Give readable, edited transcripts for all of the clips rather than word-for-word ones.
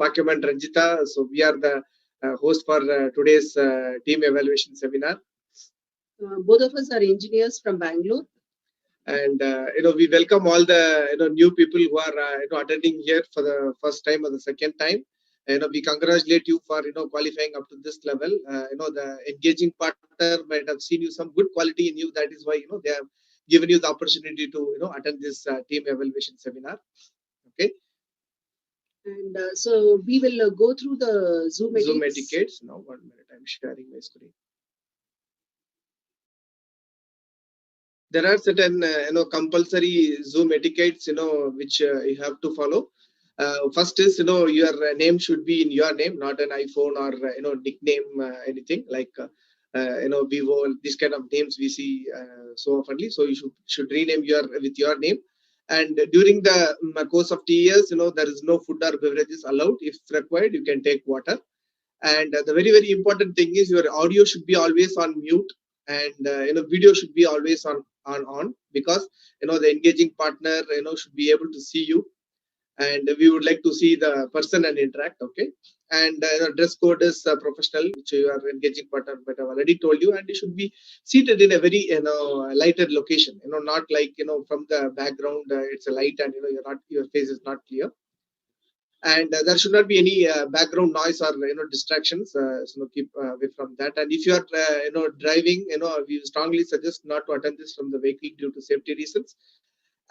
Pakyam and Ranjita. So we are the host for today's team evaluation seminar. Both of us are engineers from Bangalore. And we welcome all the new people who are attending here for the first time or the second time. We congratulate you for qualifying up to this level. The engaging partner might have seen you some good quality in you. That is why they have given you the opportunity to attend this team evaluation seminar. Okay. And so we will go through the Zoom etiquettes. Now 1 minute, I'm sharing my screen. There are certain compulsory Zoom etiquettes which you have to follow. First is your name should be in your name, not an iPhone or nickname, anything like Vivo. This kind of names we see so oftenly. So you should rename with your name. And during the course of 2 years, there is no food or beverages allowed. If required, you can take water. And the very, very important thing is your audio should be always on mute, and video should be always on, because the engaging partner should be able to see you, and we would like to see the person and interact. Okay. And dress code is professional, which your engaging partner might have already told you, and you should be seated in a very lighted location, not like from the background it's a light and your face is not clear. And there should not be any background noise or distractions. So keep away from that. And if you are driving, we strongly suggest not to attend this from the vehicle due to safety reasons.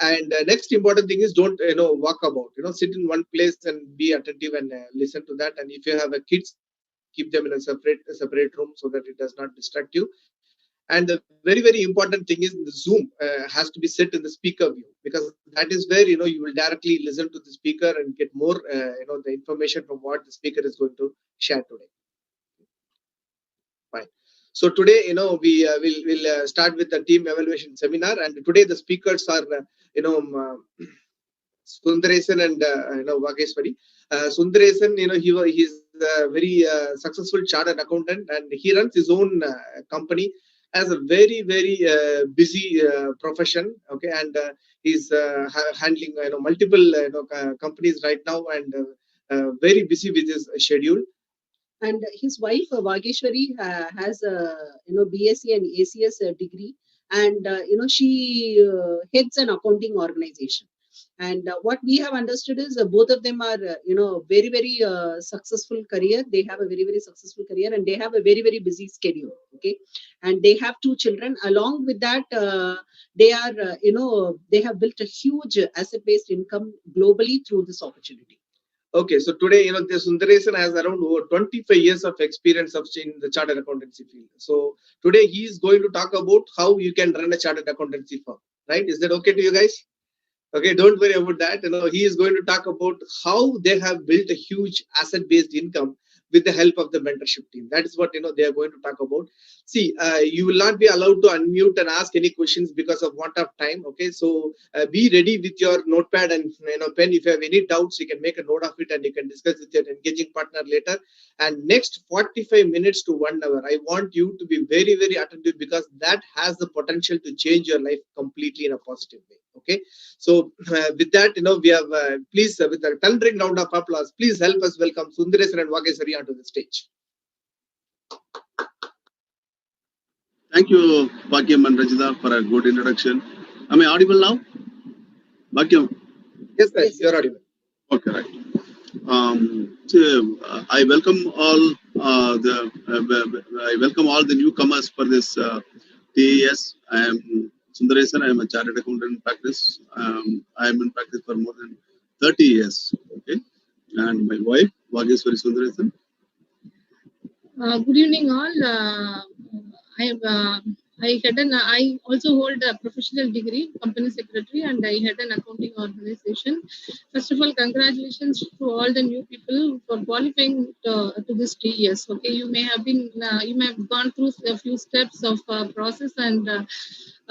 And next important thing is don't walk about. Sit in one place and be attentive and listen to that. And if you have kids, keep them in a separate room so that it does not distract you. And the very, very important thing is the Zoom has to be set in the speaker view, because that is where you will directly listen to the speaker and get more the information from what the speaker is going to share today. Fine. So today we will start with the team evaluation seminar, and today the speakers are Sundaresan and Vageshwari. Sundaresan, he's a very successful chartered accountant, and he runs his own company as a very, very busy profession. Okay. And he's handling multiple companies right now, and very busy with his schedule. And his wife Vageshwari has a BSc and ACS degree, and she heads an accounting organization. And what we have understood is both of them are very, very successful career. They have a very, very successful career, and they have a very, very busy schedule. Okay. And they have 2 children. Along with that, they are they have built a huge asset-based income globally through this opportunity. Okay, so today, the Sundaresan has around over 25 years of experience in the chartered accountancy field. So today he is going to talk about how you can run a chartered accountancy firm, right? Is that okay to you guys? Okay, don't worry about that. He is going to talk about how they have built a huge asset-based income with the help of the mentorship team. That is what they are going to talk about. See, you will not be allowed to unmute and ask any questions because of want of time. Okay, so be ready with your notepad and pen. If you have any doubts, you can make a note of it and you can discuss with your engaging partner later. And next 45 minutes to 1 hour, I want you to be very, very attentive, because that has the potential to change your life completely in a positive way. Okay, so with that, we have please with a thundering round of applause, please help us welcome Sundaresan and Vageshwari onto the stage. Thank you, Pakyam and Ranjita, for a good introduction. Am I audible now? Pakyam? Yes, sir, you're audible. Okay, right. I welcome all I welcome all the newcomers for this TES. I am Sundaresan. I am a chartered accountant in practice. I am in practice for more than 30 years. Okay, and my wife Vageshwari Sundaresan. Good evening, all. I also hold a professional degree, company secretary, and I head an accounting organization. First of all, congratulations to all the new people for qualifying to this TES. Okay, you may have gone through a few steps of process, and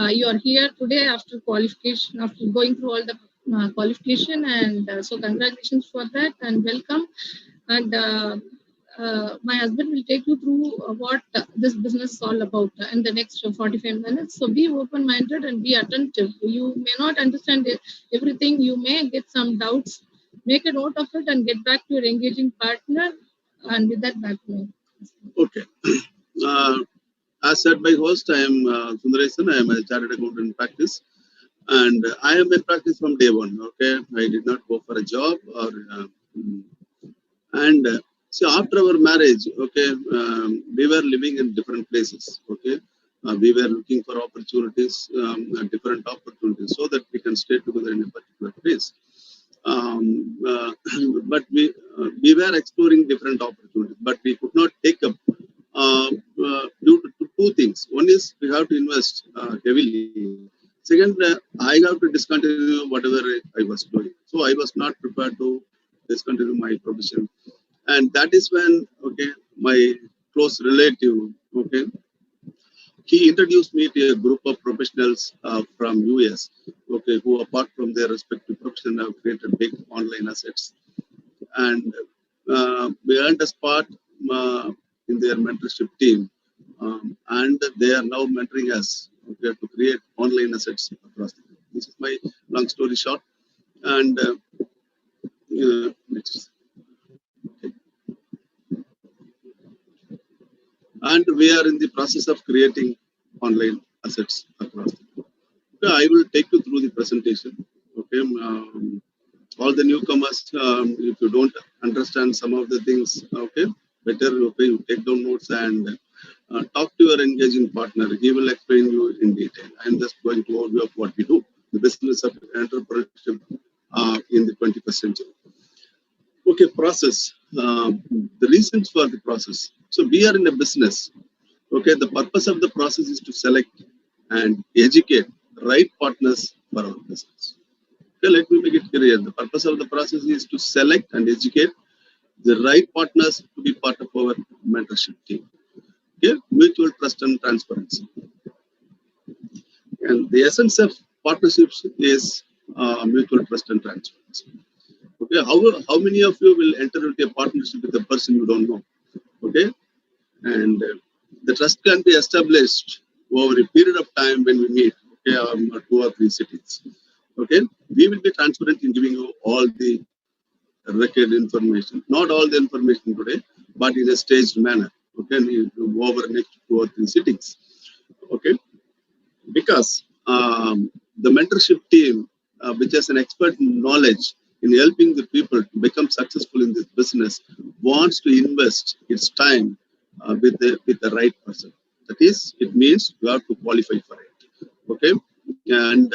you are here today after qualification, after going through all the qualification, and so congratulations for that and welcome. And my husband will take you through what this business is all about in the next 45 minutes. So be open-minded and be attentive. You may not understand everything. You may get some doubts. make a note of it and get back to your engaging partner and with that background. Okay. As said by host, I am Sundaresan. I am a chartered accountant in practice, and I am in practice from day one. Okay, I did not go for a job or and see after our marriage. Okay, we were living in different places. Okay, we were looking for opportunities, different opportunities, so that we can stay together in a particular place. But we were exploring different opportunities, but we could not take up due to two things. One is we have to invest heavily. Second, I have to discontinue whatever I was doing. So I was not prepared to discontinue my profession, and that is when my close relative he introduced me to a group of professionals from US who apart from their respective profession have created big online assets, and we earned a spot in their mentorship team, and they are now mentoring us to create online assets across the globe. This is my long story short, and next. And we are in the process of creating online assets across the globe. Okay, I will take you through the presentation. Okay, all the newcomers, if you don't understand some of the things, better you take down notes and talk to your engaging partner. He will explain you in detail. I am just going to overview of what we do, the business of entrepreneurship in the 21st century. Okay, process. The reasons for the process. So we are in a business. Okay, the purpose of the process is to select and educate the right partners for our business. Okay, let me make it clear. The purpose of the process is to select and educate the right partners to be part of our mentorship team. Okay, mutual trust and transparency. And the essence of partnerships is mutual trust and transparency. Okay, how many of you will enter into a partnership with a person you don't know? Okay, and the trust can be established over a period of time when we meet. Okay, 2 or 3 cities. Okay, we will be transparent in giving you all the record information, not all the information today, but in a staged manner. Okay, over next 2 or 3 cities. Okay, because the mentorship team, which has an expert knowledge in helping the people to become successful in this business, wants to invest its time with the right person. That is, it means you have to qualify for it. Okay, and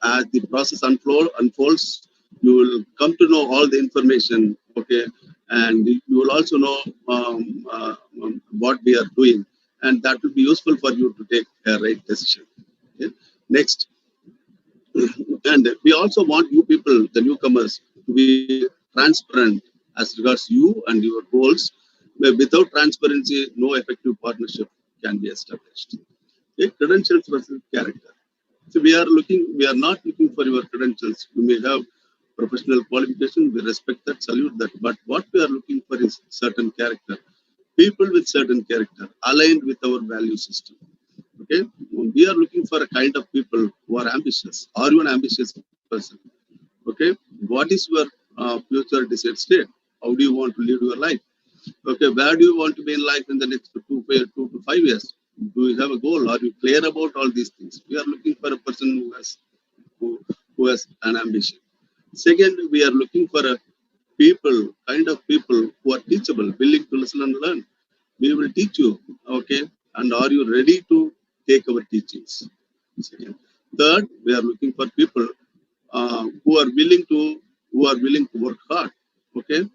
as the process unfolds, you will come to know all the information. Okay, and you will also know what we are doing, and that will be useful for you to take a right decision. Okay? Next, and we also want you people, the newcomers, to be transparent as regards you and your goals. Without transparency, no effective partnership can be established. Okay? Credentials versus character. So we are not looking for your credentials. You may have professional qualification, we respect that, salute that. But what we are looking for is certain character. People with certain character, aligned with our value system. Okay, we are looking for a kind of people who are ambitious. Are you an ambitious person? Okay, what is your future desired state? How do you want to live your life? Okay, where do you want to be in life in the next 2 to 5 years? Do you have a goal? Are you clear about all these things? We are looking for a person who has an ambition. Second, we are looking for a kind of people who are teachable, willing to listen and learn. We will teach you, okay? And are you ready to take our teachings? Second. Third, we are looking for people who are willing to work hard, okay?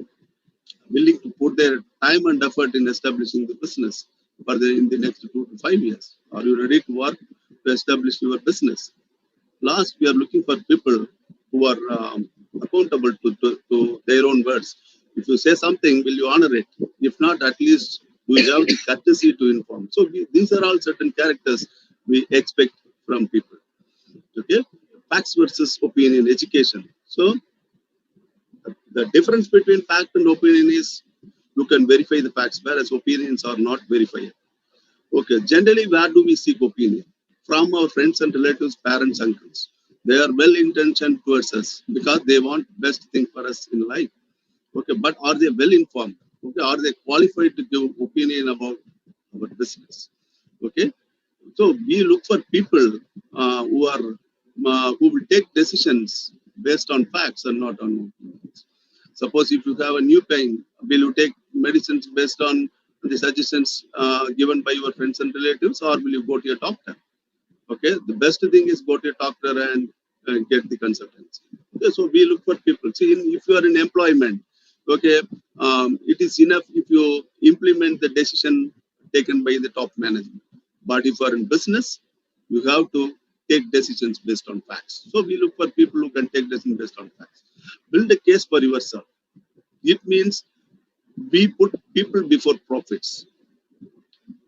Willing to put their time and effort in establishing the business in the next 2 to 5 years. Are you ready to work to establish your business? Last, we are looking for people who are accountable to their own words. If you say something, will you honor it? If not, at least you have the courtesy to inform. So these are all certain characters we expect from people. Okay, facts versus opinion, education. So the difference between fact and opinion is you can verify the facts, whereas opinions are not verified. Okay, generally, where do we seek opinion? From our friends and relatives, parents, uncles. They are well intentioned towards us because they want best thing for us in life. Okay, but are they well informed? Okay, are they qualified to give opinion about our business? Okay, so we look for people who will take decisions based on facts and not on opinions. Suppose if you have a new pain, will you take medicines based on the suggestions given by your friends and relatives, or will you go to your doctor? Okay, the best thing is go to a doctor and get the consultancy. Okay, so we look for people. See, if you are in employment, okay, it is enough if you implement the decision taken by the top management. But if you are in business, you have to take decisions based on facts. So we look for people who can take decisions based on facts. Build a case for yourself. It means we put people before profits.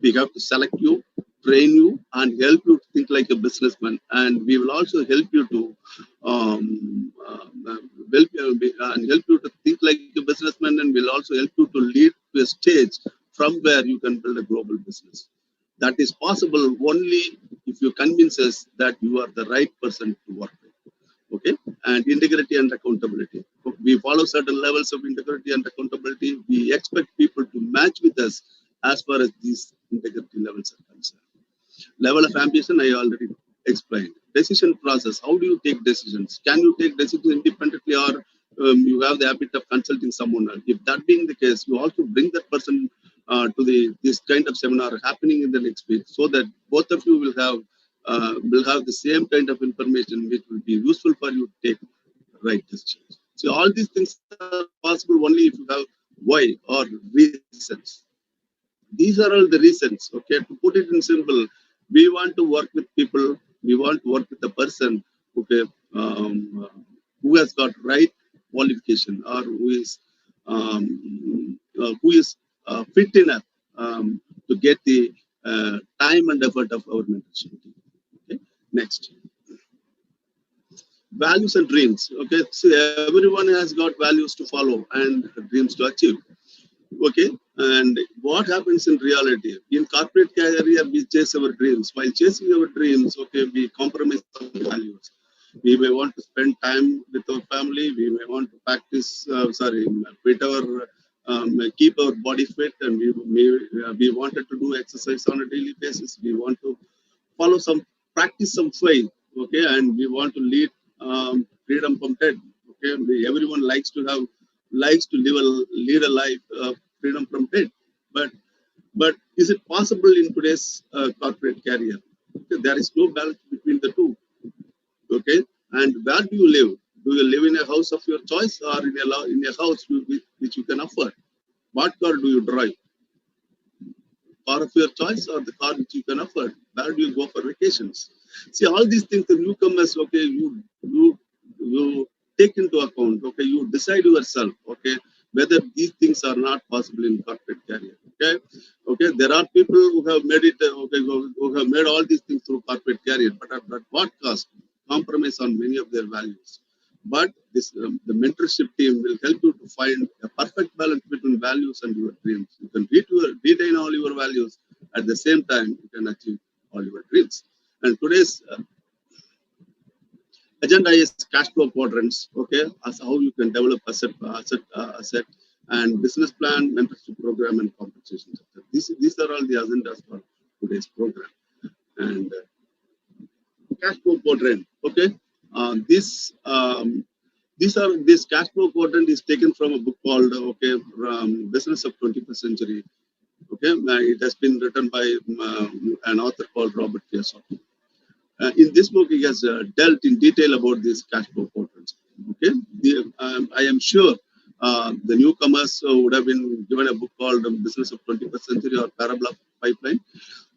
We have to select you, train you, and help you to think like a businessman. And we will also help you to help you to think like a businessman, and will also help you to lead to a stage from where you can build a global business. That is possible only if you convince us that you are the right person to work with. Okay, and integrity and accountability. We follow certain levels of integrity and accountability. We expect people to match with us as far as these integrity levels are concerned. Level of ambition, I already explained. Decision process, how do you take decisions? Can you take decisions independently, or you have the habit of consulting someone else? If that being the case, you also bring that person to this kind of seminar happening in the next week, so that both of you will have the same kind of information which will be useful for you to take right decisions. So all these things are possible only if you have why or reasons. These are all the reasons. Okay, to put it in simple, we want to work with people. We want to work with the person. Okay, who has got right qualification, or who is fit enough to get the time and effort of our mentorship team. Okay, next, values and dreams. Okay, so everyone has got values to follow and dreams to achieve. Okay, and what happens in reality? In corporate career, we chase our dreams. While chasing our dreams, okay, we compromise on values. We may want to spend time with our family. We may want to practice, fit our, keep our body fit, and we wanted to do exercise on a daily basis. We want to follow some, practice some faith, okay, and we want to lead freedom from death. Okay, everyone likes to lead a life of freedom from debt. But is it possible in today's corporate career? Okay, there is no balance between the two. Okay, and where do you live? Do you live in a house of your choice, or in a house which you can afford? What car do you drive? Car of your choice, or the car which you can afford? Where do you go for vacations? See, all these things, the newcomers, okay, you take into account, okay, you decide yourself, okay, whether these things are not possible in corporate career. Okay, okay, there are people who have made it, okay, who have made all these things through corporate career, but at what cost? Compromise on many of their values. But the mentorship team will help you to find a perfect balance between values and your dreams. You can retain all your values, at the same time you can achieve all your dreams. And today's agenda is cash flow quadrants. Okay, as how you can develop asset and business plan, mentorship program, and compensation. These are all the agendas for today's program. And cash flow quadrant. Okay, this this cash flow quadrant is taken from a book called Business of 21st Century. Okay, it has been written by an author called Robert Kiyosaki. In this book, he has dealt in detail about these cash flow quadrants. Okay, I am sure the newcomers would have been given a book called Business of 21st Century or Parable of Pipeline.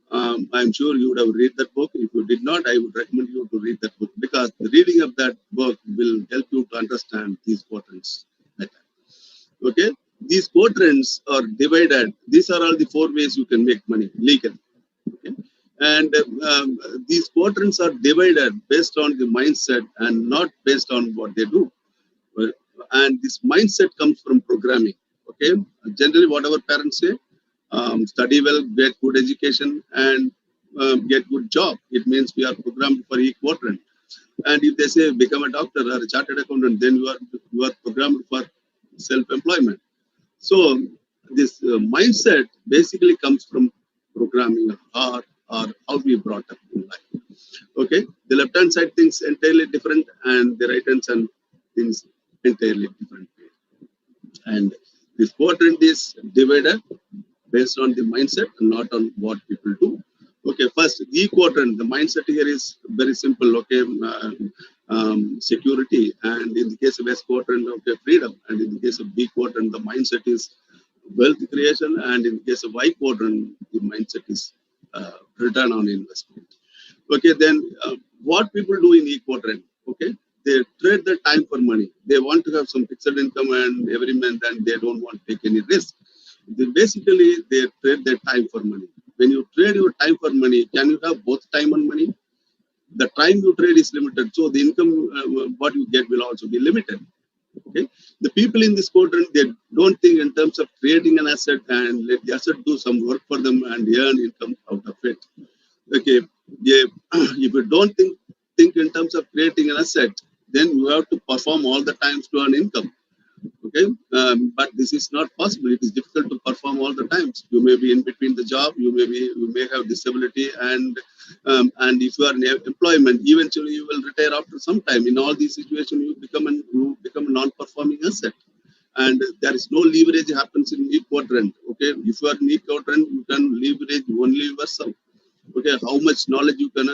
I'm sure you would have read that book. If you did not, I would recommend you to read that book, because the reading of that book will help you to understand these quadrants better. Okay, these quadrants are divided. These are all the 4 ways you can make money legally. Okay, and these quadrants are divided based on the mindset and not based on what they do. And this mindset comes from programming. Okay, generally, what our parents say, study well, get good education, and get good job. It means we are programmed for each quadrant. And if they say become a doctor or a chartered accountant, then you are programmed for self-employment. So this mindset basically comes from programming or how we brought up in life. Okay, the left hand side things entirely different, and the right hand side things entirely different. And this quadrant is divided based on the mindset and not on what people do. Okay, first, E quadrant, the mindset here is very simple. Okay, security, and in the case of S quadrant, okay, freedom, and in the case of B quadrant, the mindset is wealth creation, and in the case of Y quadrant, the mindset is return on investment. Okay, then what people do in E quadrant? Okay, they trade their time for money. They want to have some fixed income and every month, and they don't want to take any risk. Basically, they trade their time for money. When you trade your time for money, can you have both time and money? The time you trade is limited, so the income what you get will also be limited. Okay, the people in this quadrant, they don't think in terms of creating an asset and let the asset do some work for them and earn income out of it. Okay, yeah, if you don't think in terms of creating an asset, then you have to perform all the times to earn income. Okay, but this is not possible. It is difficult to perform all the times. You may be in between the job, you may have disability, and if you are in employment, eventually you will retire after some time. In all these situations, you become a non-performing asset, and there is no leverage happens in E quadrant. Okay, if you are in E quadrant, you can leverage only yourself. Okay, how much knowledge you can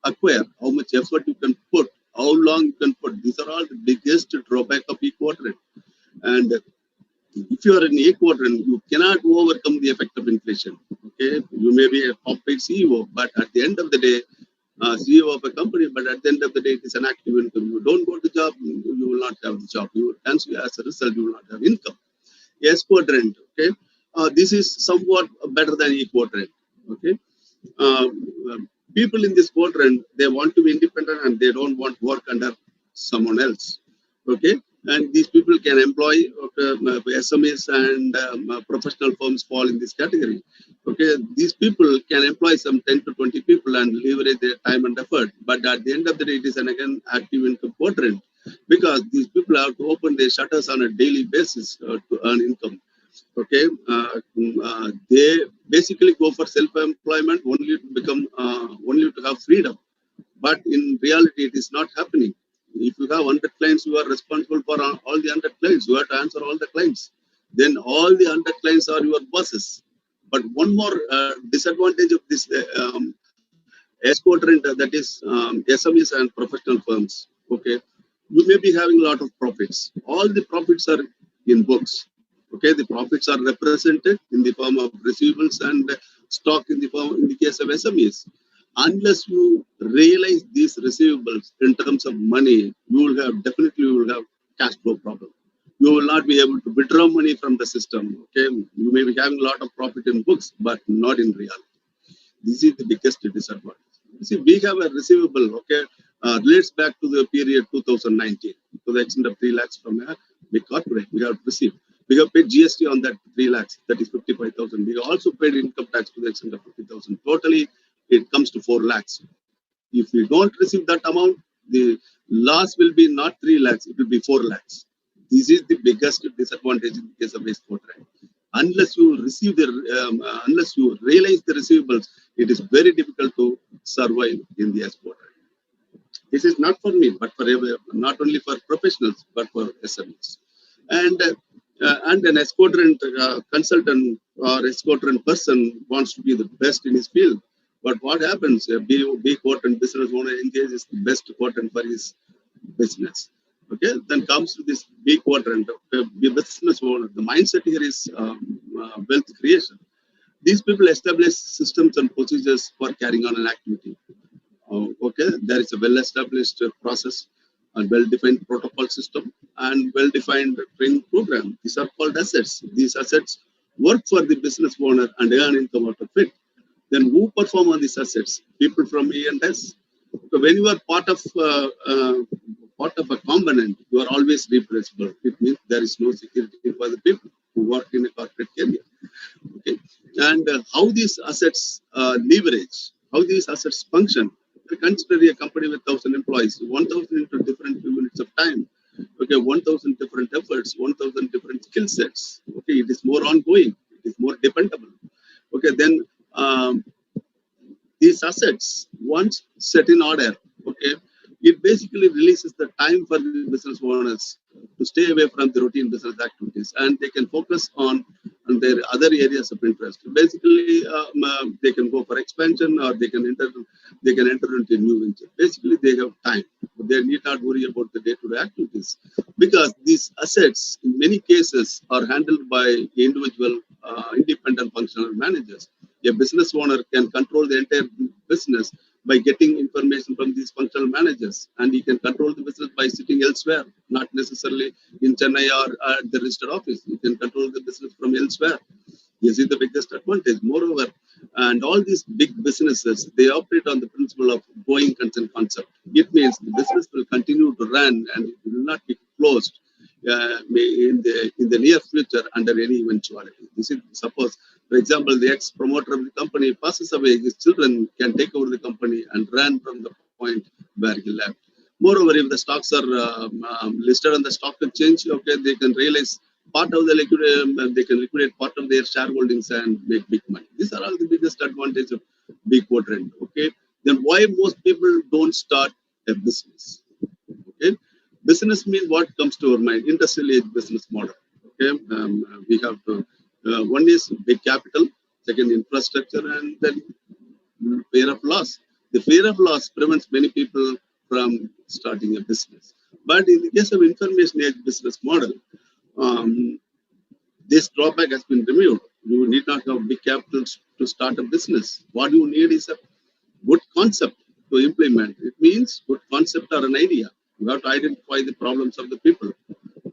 acquire, how much effort you can put, how long you can put. These are all the biggest drawback of E quadrant. And if you are in A quadrant, you cannot overcome the effect of inflation. Okay, you may be a top-paid CEO, but at the end of the day, CEO of a company, but at the end of the day, it is an active income. You don't go to job, you will not have the job. As a result, you will not have income. S quadrant. Okay, this is somewhat better than E quadrant. Okay, people in this quadrant, they want to be independent and they don't want work under someone else. Okay, and these people can employ SMEs and professional firms fall in this category. Okay, these people can employ some 10 to 20 people and leverage their time and effort. But at the end of the day, it is an again active income quadrant because these people have to open their shutters on a daily basis to earn income. Okay, they basically go for self-employment only to become only to have freedom, but in reality it is not happening. If you have 100 clients, you are responsible for all the 100 clients. You have to answer all the clients, then all the 100 clients are your bosses. But one more disadvantage of this S quadrant, that is SMEs and professional firms. Okay, you may be having a lot of profits. All the profits are in books. Okay, the profits are represented in the form of receivables and stock in the case of SMEs. Unless you realize these receivables in terms of money, you will have definitely you will have cash flow problem. You will not be able to withdraw money from the system. Okay, you may be having a lot of profit in books, but not in reality. This is the biggest disadvantage. You see, we have a receivable, okay, relates back to the period 2019 to the extent of 3 lakhs from a big corporate. We have received. We have paid GST on that 3 lakhs, that is 55,000. We also paid income tax to the extent of 50,000. Totally, it comes to 4 lakhs. If we don't receive that amount, the loss will be not 3 lakhs, it will be 4 lakhs. This is the biggest disadvantage in the case of waste quadrant. Unless you receive unless you realize the receivables, it is very difficult to survive in the S quadrant. This is not for me, but for not only for professionals, but for SMEs. And an S quadrant consultant or S quadrant person wants to be the best in his field. But what happens? A B quadrant business owner engages the best quadrant for his business. Okay, then comes to this B quadrant, the business owner. The mindset here is wealth creation. These people establish systems and procedures for carrying on an activity. Okay, there is a well-established process, a well-defined protocol system, and well-defined training program. These are called assets. These assets work for the business owner and earn income out of it. Then who perform on these assets? People from E&S. So when you are part of a component, you are always replaceable. It means there is no security for the people who work in a corporate career. Okay, and how these assets leverage, how these assets function. Consider a company with 1,000 employees, 1,000 into different units of time. Okay, 1,000 different efforts, 1,000 different skill sets. Okay, it is more ongoing, it is more dependable. Okay, then these assets, once set in order, okay, it basically releases the time for the business owners to stay away from the routine business activities, and they can focus on their other areas of interest. Basically, they can go for expansion, or they can enter into a new venture. Basically, they have time. They need not worry about the day-to-day activities, because these assets, in many cases, are handled by individual, independent functional managers. A business owner can control the entire business by getting information from these functional managers, and he can control the business by sitting elsewhere, not necessarily in Chennai or at the registered office. He can control the business from elsewhere. This is the biggest advantage. Moreover, and all these big businesses, they operate on the principle of going concern concept. It means the business will continue to run and it will not be closed in the near future under any eventuality. This is, suppose, for example, the ex-promoter of the company passes away, his children can take over the company and run from the point where he left. Moreover, if the stocks are listed on the stock exchange, okay, they can realize part of the they can liquidate part of their shareholdings and make big money. These are all the biggest advantages of big quadrant. Okay, then why most people don't start a business? Okay, business means what comes to our mind? Industrial age business model. Okay, we have to, one is big capital, second infrastructure, and then fear of loss. The fear of loss prevents many people from starting a business. But in the case of information age business model, um, this drawback has been removed. You need not have big capital to start a business. What you need is a good concept to implement. It means good concept or an idea. You have to identify the problems of the people,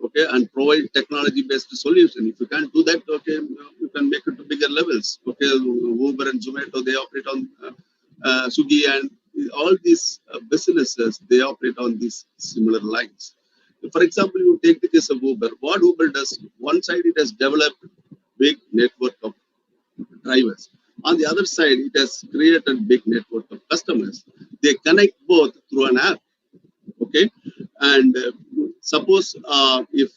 okay, and provide technology-based solution. If you can't do that, okay, you can make it to bigger levels. Okay, Uber and Zomato, they operate on Swiggy, and all these businesses, they operate on these similar lines. For example, you take the case of Uber. What Uber does, one side it has developed big network of drivers. On the other side, it has created big network of customers. They connect both through an app. Okay, and suppose if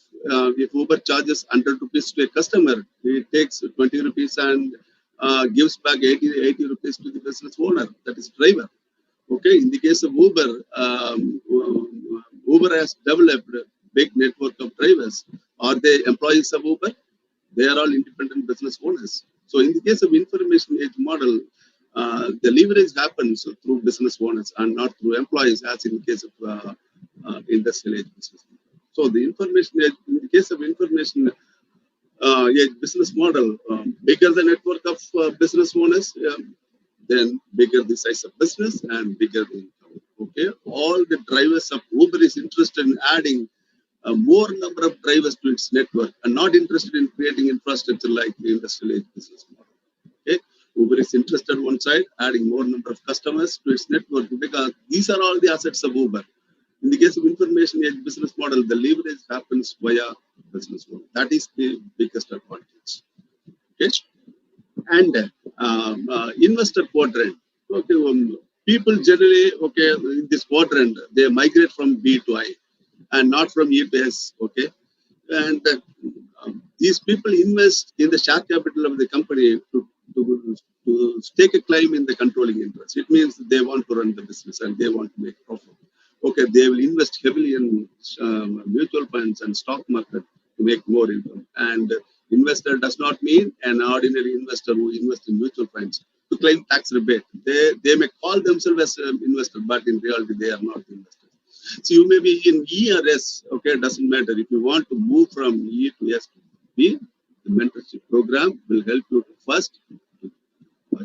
Uber charges 100 rupees to a customer, it takes 20 rupees and gives back 80 rupees to the business owner, that is driver. Okay, in the case of Uber, Uber has developed a big network of drivers. Are they employees of Uber? They are all independent business owners. So in the case of information age model, the leverage happens through business owners and not through employees, as in the case of industrial age business. So the information age, in the case of information age business model, bigger the network of business owners, then bigger the size of business and bigger the income. Okay, all the drivers of Uber is interested in adding a more number of drivers to its network and not interested in creating infrastructure like the industrial age business model. Okay, Uber is interested on one side, adding more number of customers to its network, because these are all the assets of Uber. In the case of information age business model, the leverage happens via business model. That is the biggest advantage. Okay, and investor quadrant. Okay, people generally, okay, in this quadrant, they migrate from B to I and not from E to S. Okay, and these people invest in the share capital of the company to stake a claim in the controlling interest. It means they want to run the business and they want to make profit. Okay, they will invest heavily in mutual funds and stock market to make more income. And investor does not mean an ordinary investor who invests in mutual funds to claim tax rebate. They may call themselves as an investor, but in reality they are not investors. So you may be in E or S, okay, it doesn't matter. If you want to move from E to S to B, the mentorship program will help you to first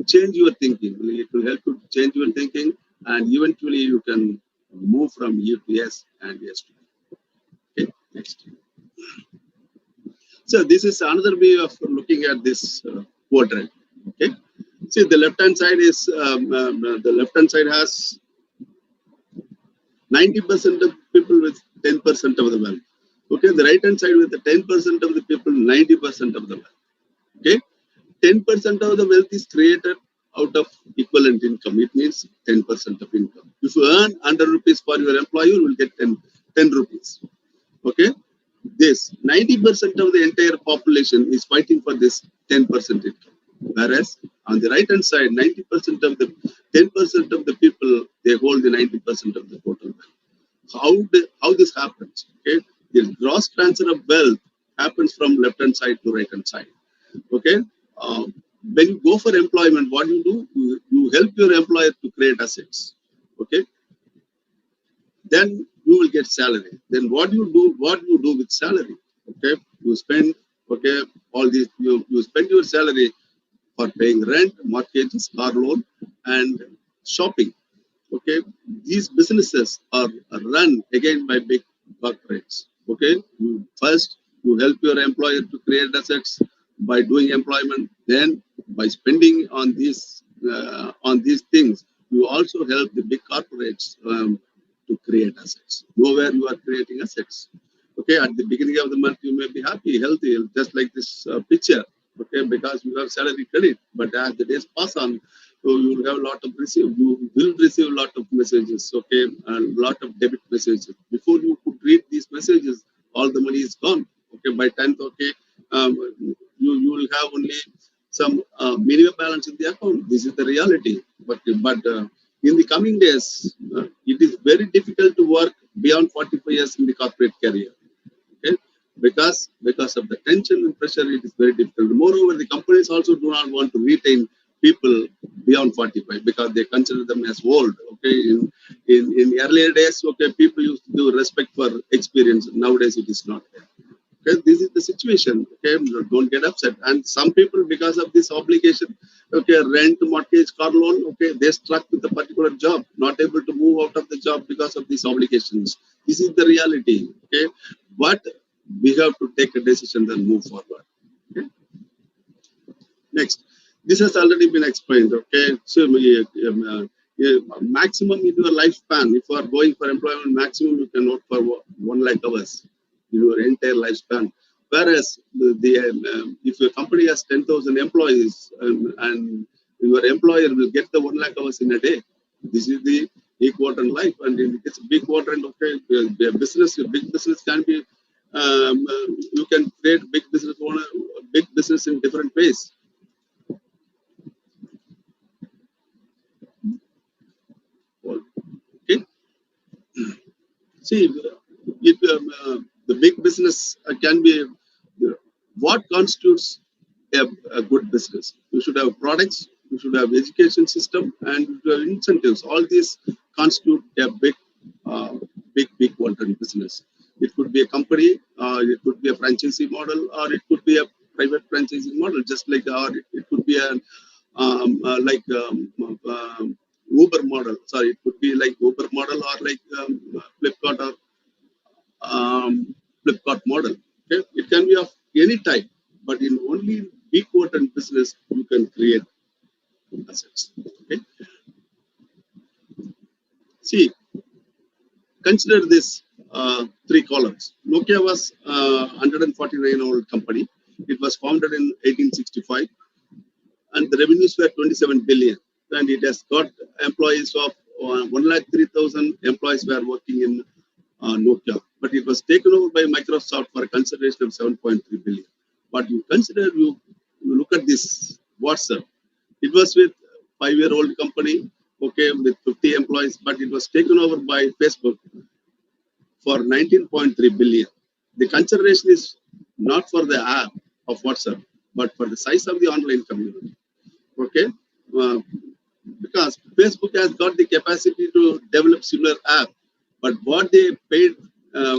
change your thinking. It will help you to change your thinking, and eventually you can move from E to S and S to B. Okay, next. So this is another way of looking at this quadrant. Okay, see the left hand side is the left hand side has 90% of people with 10% of the wealth. Okay, the right hand side with the 10% of the people, 90% of the wealth. Okay, 10% of the wealth is created out of equivalent income. It means 10% of income. If you earn 100 rupees for your employer, you will get 10 rupees. Okay? This 90% of the entire population is fighting for this 10% income. Whereas on the right hand side, 90% of the 10% of the people, they hold the 90% of the total wealth. How this happens? Okay, the gross transfer of wealth happens from left hand side to right hand side. Okay, when you go for employment, what do? You help your employer to create assets. Okay, then you will get salary. Then what you do? What you do with salary? Okay, you spend. Okay, all these you spend your salary for paying rent, mortgages, car loan, and shopping. Okay, these businesses are run again by big corporates. Okay, you help your employer to create assets by doing employment. Then by spending on these things, you also help the big corporates to create assets. Nowhere you are creating assets. Okay, at the beginning of the month you may be happy, healthy, just like this picture. Okay, because you have salary credit, but as the days pass on, so you will have a lot of you will receive a lot of messages, okay, and a lot of debit messages. Before you could read these messages, all the money is gone. Okay, by 10th, okay, you will have only some minimum balance in the account. This is the reality. But in the coming days, it is very difficult to work beyond 45 years in the corporate career. Okay, because of the tension and pressure, it is very difficult. Moreover, the companies also do not want to retain people beyond 45 because they consider them as old. Okay, in earlier days, okay, people used to do respect for experience. Nowadays, it is not there. Okay, this is the situation. Okay, don't get upset. And some people, because of this obligation, okay, rent, mortgage, car loan, okay, they stuck with a particular job, not able to move out of the job because of these obligations. This is the reality. Okay, but we have to take a decision and move forward. Okay? Next, this has already been explained. Okay, so maximum in your lifespan, if you are going for employment, maximum you can work for 1 lakh hours in your entire lifespan. Whereas if your company has 10,000 employees and your employer will get the 1 lakh hours in a day, this is the big quadrant life. And in it's big quadrant, okay, big business can be you can create big business in different ways. Okay, see, if the big business can be what constitutes a good business. You should have products, you should have education system, and you should have incentives. All these constitute a big quadrant business. It could be a company, it could be a franchisee model, or it could be a private franchising model, just like, or it could be a like Uber model. Sorry, it could be like Uber model or like Flipkart or Flipkart model. Okay, it can be of any type, but in only big quadrant business you can create assets. Okay, see, consider this three columns. Nokia was 149-year-old company. It was founded in 1865, and the revenues were 27 billion. And it has got employees of 103,000 employees were working in Nokia. But it was taken over by Microsoft for a consideration of 7.3 billion. But you consider, you look at this WhatsApp. It was with 5-year-old company, okay, with 50 employees, but it was taken over by Facebook for 19.3 billion. The consideration is not for the app of WhatsApp, but for the size of the online community. Okay, uh, because Facebook has got the capacity to develop similar app, but what they paid uh,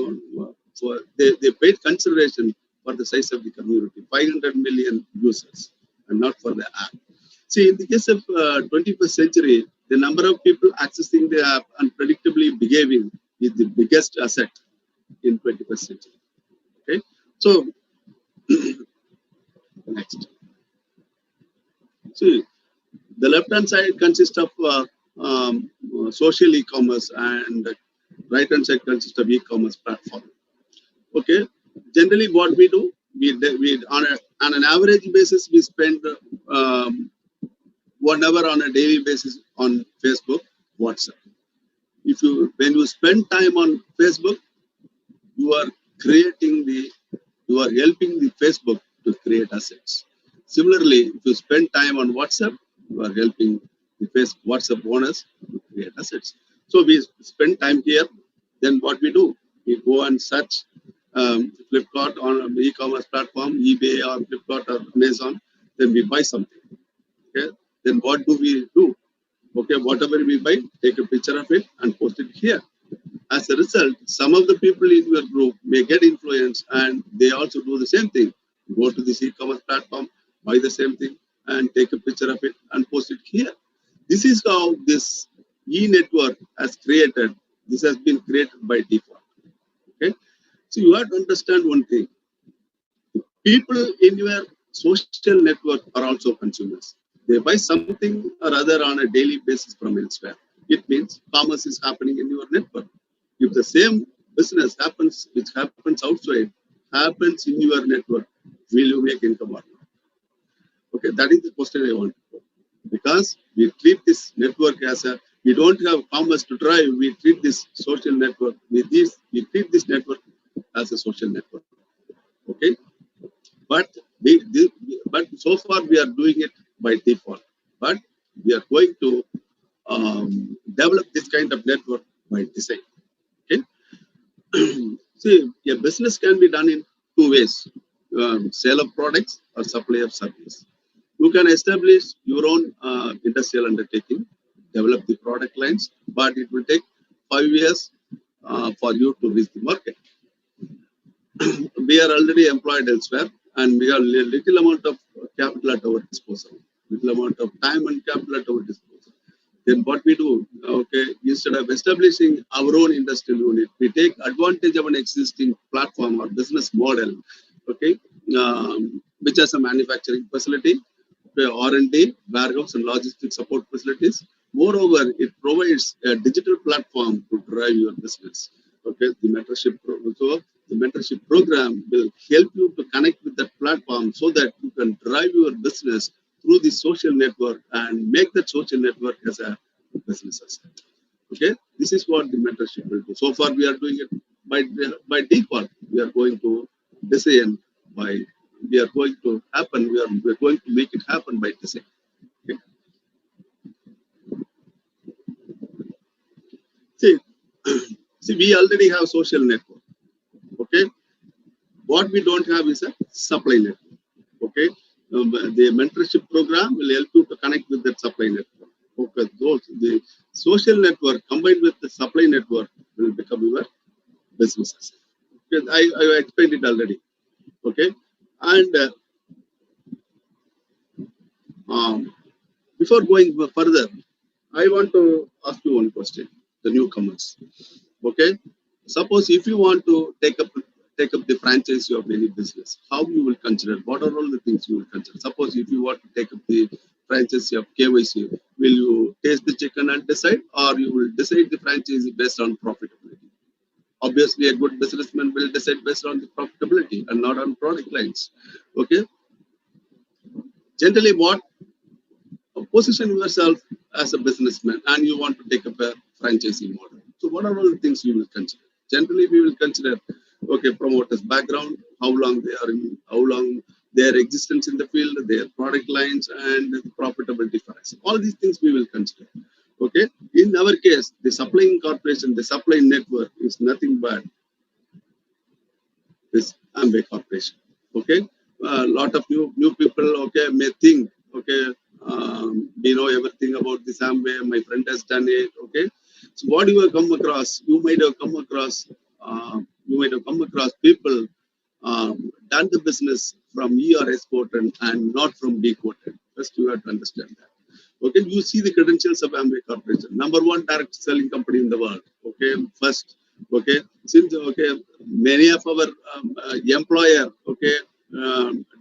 for, they paid consideration for the size of the community, 500 million users, and not for the app. See, in the case of 21st century, the number of people accessing the app and predictably behaving is the biggest asset in 21st century. Okay, so next, see, the left-hand side consists of social e-commerce, and right-hand side consists of e-commerce platform. Okay, generally what we do, we on an average basis we spend 1 hour on a daily basis on Facebook, WhatsApp. When you spend time on Facebook, you are you are helping the Facebook to create assets. Similarly, if you spend time on WhatsApp, you are helping the WhatsApp owners to create assets. So we spend time here. Then what we do? We go and search Flipkart on an e-commerce platform, eBay or Flipkart or Amazon. Then we buy something. Okay. Then what do we do? Okay, whatever we buy, take a picture of it and post it here. As a result, some of the people in your group may get influenced and they also do the same thing. Go to this e-commerce platform, buy the same thing, and take a picture of it and post it here. This is how this e-network has created. This has been created by default. Okay, so you have to understand one thing. People in your social network are also consumers. They buy something or other on a daily basis from elsewhere. It means commerce is happening in your network. If the same business happens, which happens outside, happens in your network, will you make income or not? Okay, that is the question I want to put. Because we treat this network as we don't have commerce to drive, we treat this social network, we treat this network as a social network. Okay, but but so far we are doing it by default. But we are going to develop this kind of network by design. Okay. See, a business can be done in two ways: sale of products or supply of service. You can establish your own industrial undertaking, develop the product lines, but it will take 5 years for you to reach the market. We are already employed elsewhere, and we have little amount of capital at our disposal, little amount of time and capital at our disposal. Then what we do, okay, instead of establishing our own industrial unit, we take advantage of an existing platform or business model, okay, which has a manufacturing facility, R&D, warehouse and logistics support facilities. Moreover, it provides a digital platform to drive your business. Okay, the mentorship program. So the mentorship program will help you to connect with that platform so that you can drive your business through the social network and make that social network as a business asset. Okay, this is what the mentorship will do. So far, we are doing it by default. We are going to design by. We are going to happen. We are going to make it happen by design. Okay. See, see, we already have social network. Okay, what we don't have is a supply network. Okay, the mentorship program will help you to connect with that supply network. Okay, the social network combined with the supply network will become your business asset. Okay, I explained it already. Okay, and before going further, I want to ask you one question, the newcomers. Okay, suppose if you want to take up the franchise of any business, how you will consider? What are all the things you will consider? Suppose if you want to take up the franchise of KYC, will you taste the chicken and decide, or you will decide the franchise based on profitability? Obviously, a good businessman will decide based on the profitability and not on product lines. Okay. Generally, what position yourself as a businessman and you want to take up a franchising model. So what are all the things you will consider? Generally, we will consider, okay, promoters' background, how long their existence in the field, their product lines, and profitability for us. All these things we will consider. Okay. In our case, the supplying corporation, the supplying network is nothing but this Amway Corporation. Okay. A lot of new people, okay, may think, okay, we know everything about this Amway. My friend has done it. Okay. So what you have come across, you might have come across people done the business from E or S quoted and not from D quoted. First, you have to understand that. Okay, you see the credentials of Amway Corporation, number one direct selling company in the world. Okay, first. Okay, since many of our employer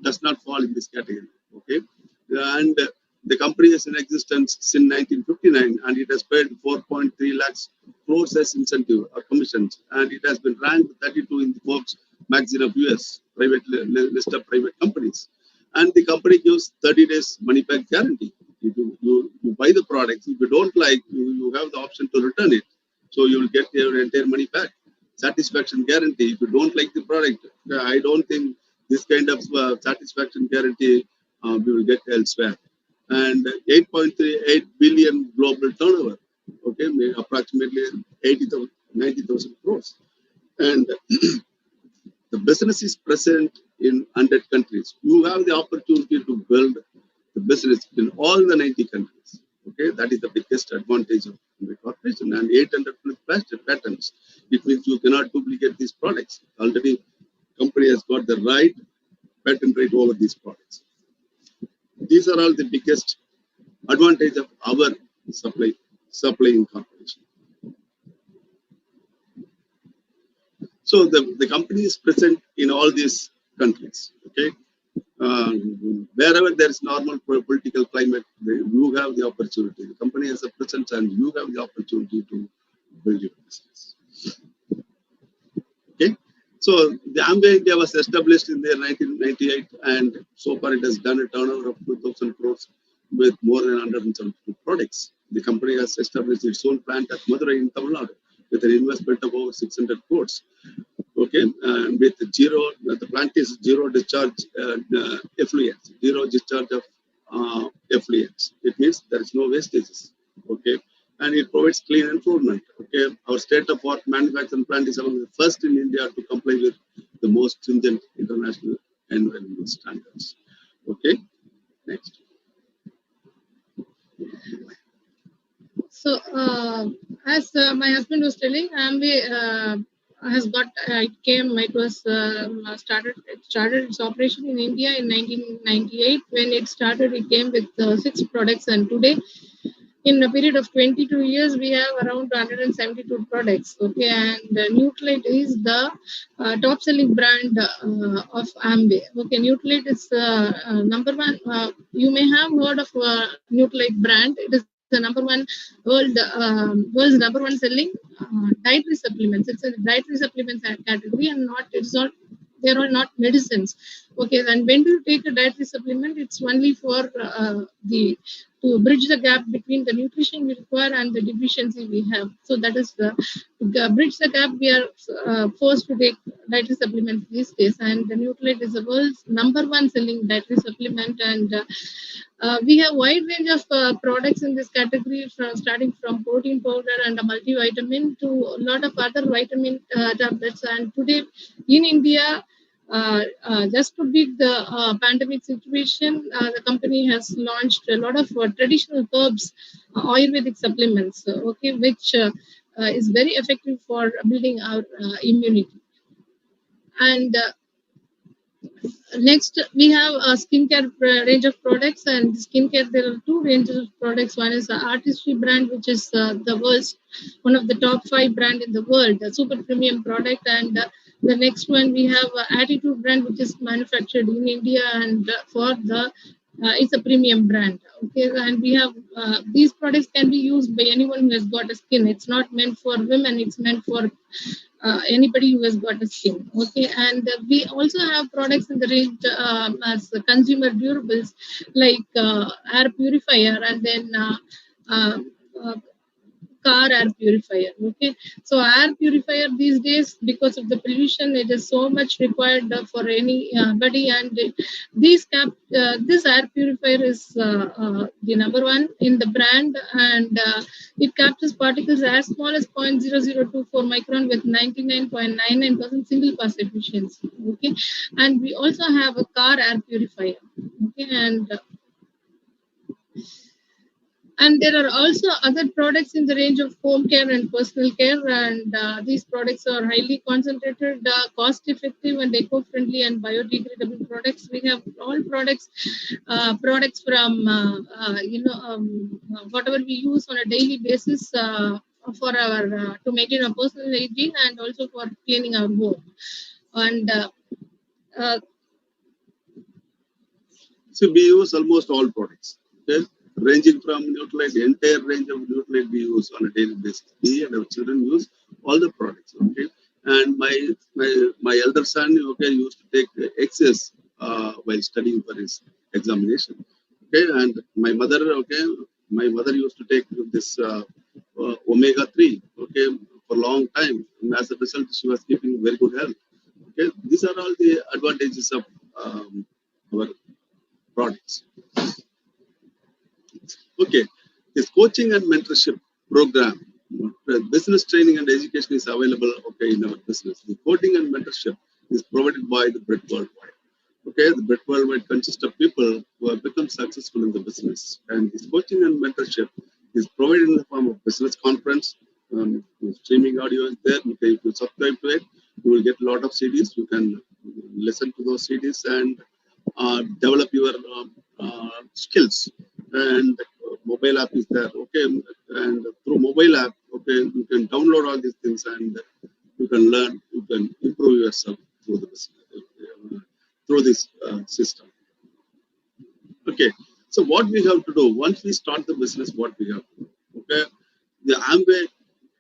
does not fall in this category. Okay, and the company is in existence since 1959 and it has paid 4.3 lakhs crores as incentive or commissions, and it has been ranked 32 in the Forbes magazine of US private list of private companies, and the company gives 30 days money back guarantee. If you buy the products, if you don't like, you have the option to return it. So you will get your entire money back. Satisfaction guarantee. If you don't like the product, I don't think this kind of satisfaction guarantee we will get elsewhere. And 8.38 billion global turnover. Okay, approximately 80,000, 90,000 crores. And the business is present in 100 countries. You have the opportunity to build the business in all the 90 countries. Okay, that is the biggest advantage of the corporation. And 800 plus patents. It means you cannot duplicate these products. Already, company has got the right patent right over these products. These are all the biggest advantage of our supplying corporation. So the company is present in all these countries. Okay, wherever there is normal political climate, you have the opportunity. The company has a presence, and you have the opportunity to build your business. Okay, so the Amway India was established in the 1998, and so far it has done a turnover of 2,000 crores with more than 172 products. The company has established its own plant at Madurai in Tamil Nadu with an investment of over 600 crores. Okay, with the plant is zero discharge effluents, zero discharge of effluents. It means there is no wastages. Okay, and it provides clean environment. Okay, our state of art manufacturing plant is among the first in India to comply with the most stringent international environmental standards. Okay, next. So, as my husband was telling, Amway has got it was started its operation in India in 1998. When it started, it came with 6 products, and today, in a period of 22 years, we have around 172 products. Okay, and Nutralite is the top selling brand of Amway. Okay, Nutralite is number one. You may have heard of Nutralite brand. It is the number one world's number one selling dietary supplements. It's a dietary supplements category, and not it's not they're all not medicines. Okay, and when do you take a dietary supplement? It's only for the to bridge the gap between the nutrition we require and the deficiency we have. So that is the bridge the gap. We are forced to take dietary supplements these days, and the Nutralite is the world's number one selling dietary supplement, and we have wide range of products in this category, from starting from protein powder and a multivitamin to a lot of other vitamin tablets. And today in India, just to beat the pandemic situation, the company has launched a lot of traditional herbs, Ayurvedic supplements, okay, which is very effective for building our immunity. And next, we have a skincare range of products, and skincare there are 2 ranges of products. One is the Artistry brand, which is the world's one of the top 5 brand in the world, a super premium product, and the next one we have Attitude brand, which is manufactured in India, and for the it's a premium brand. Okay, and we have these products can be used by anyone who has got a skin. It's not meant for women; it's meant for anybody who has got a skin. Okay, and we also have products in the range as consumer durables like air purifier, and then uh, uh, car air purifier. Okay, so air purifier these days, because of the pollution, it is so much required for anybody, and this air purifier is the number one in the brand, and it captures particles as small as 0.0024 micron with 99.99% single pass efficiency. Okay, and we also have a car air purifier. Okay, and there are also other products in the range of home care and personal care, and these products are highly concentrated, cost-effective, and eco-friendly and biodegradable products. We have all products from whatever we use on a daily basis for our to maintain our personal hygiene and also for cleaning our home. And uh, So we use almost all products. Okay, ranging from Nutralite, the entire range of Nutralite we use on a daily basis. We and our children use all the products. Okay, and my elder son, okay, used to take excess while studying for his examination. Okay, and my mother used to take this omega 3, okay, for a long time. And as a result, she was keeping very good health. Okay, these are all the advantages of our products. Okay, this coaching and mentorship program, business training and education is available, okay, in our business. The coaching and mentorship is provided by the Bread Worldwide. Okay, the Bread Worldwide consists of people who have become successful in the business, and this coaching and mentorship is provided in the form of business conference. Streaming audio is there. Okay, if you subscribe to it, you will get a lot of CDs. You can listen to those CDs and develop your skills. And mobile app is there, okay, and through mobile app, okay, you can download all these things and you can learn, you can improve yourself through the through this system. Okay, so what we have to do once we start the business, what we have to do, okay, the Amway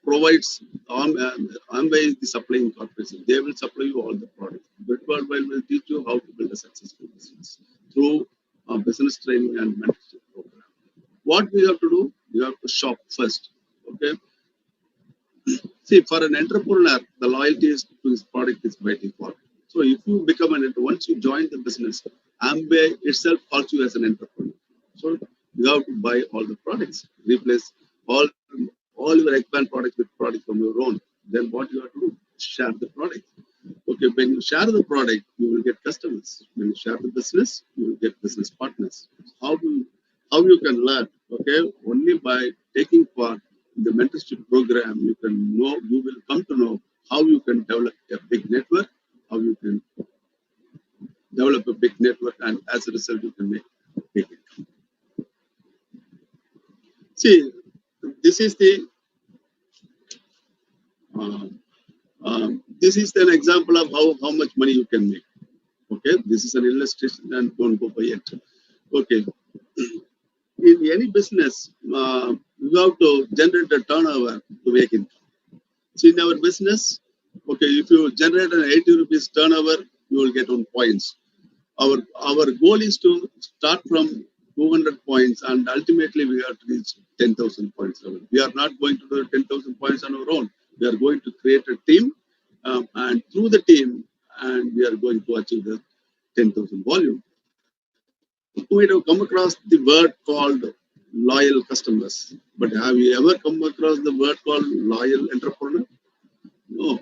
provides Amway is the supplying corporation. They will supply you all the products. But Worldwide will teach you how to build a successful business through business training and mentorship program. What we have to do, you have to shop first. Okay. See, for an entrepreneur, the loyalty is to his product is by default. So if you become an entrepreneur, once you join the business, Amway itself calls you as an entrepreneur. So you have to buy all the products, replace all all your expand products with products from your own. Then what you have to do? Share the product. Okay, when you share the product, you will get customers. When you share the business, you will get business partners. How do how you can learn? Okay, only by taking part in the mentorship program, you can know, you will come to know how you can develop a big network, how you can develop a big network, and as a result, you can make big income. See, this is the this is an example of how much money you can make. Okay, this is an illustration and don't go by it. Okay, in any business, you have to generate a turnover to make income. So in our business, okay, if you generate an 80 rupees turnover, you will get on points. Our goal is to start from 200 points and ultimately we have to reach 10,000 points level. We are not going to do 10,000 points on our own. We are going to create a team and through the team and we are going to achieve the 10,000 volume. You might have come across the word called loyal customers, but have you ever come across the word called loyal entrepreneur? No.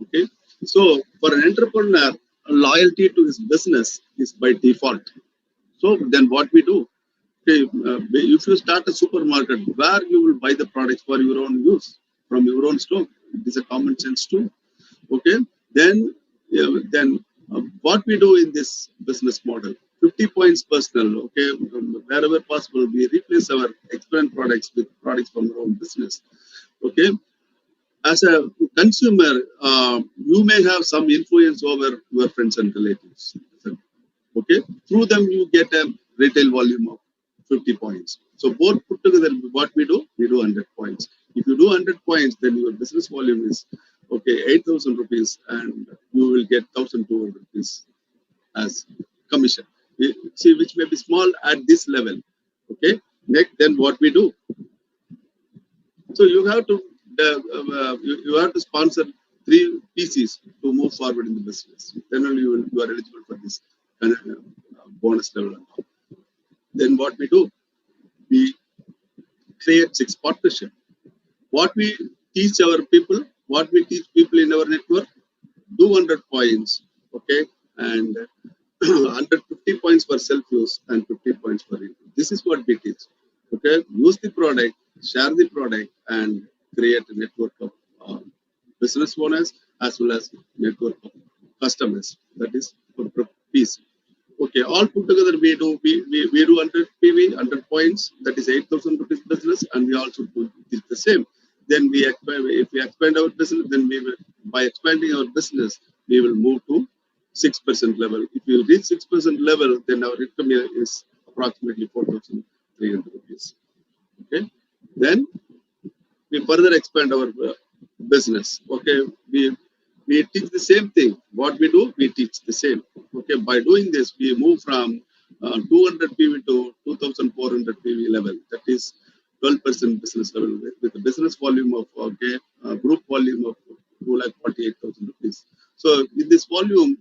Okay. So for an entrepreneur, loyalty to his business is by default. So then what we do? Okay, if you start a supermarket, where you will buy the products for your own use from your own store, it is a common sense too. Okay, then what we do in this business model, 50 points personal. Okay, wherever possible, we replace our expense products with products from our own business. Okay, as a consumer, you may have some influence over your friends and relatives. Okay, through them you get a retail volume of 50 points. So both put together, what we do 100 points. If you do 100 points, then your business volume is okay 8,000 rupees, and you will get 1,200 rupees as commission. See, which may be small at this level. Okay, next, then what we do? So you have to you have to sponsor 3 PCs to move forward in the business. Then only you are eligible for this bonus level. Then what we do? We create 6 partnership. What we teach our people, what we teach people in our network, do 100 points, okay, and 150 points for self-use and 50 points for it. This is what we teach. Okay, use the product, share the product, and create a network of business owners as well as network of customers. That is for piece. Okay, all put together we do 100 PV, 100 points. That is 8,000 rupees business, and we also do the same. Then we expand. If we expand our business, then we will, by expanding our business, we will move to 6% level. If we reach 6% level, then our income is approximately 4,300 rupees. Okay, then we further expand our business. Okay, we teach the same thing. What we do, we teach the same. Okay, by doing this, we move from 200 PV to 10,400 PV level. That is 12% business level with a business volume of group volume of 2,48,000 rupees. So in this volume,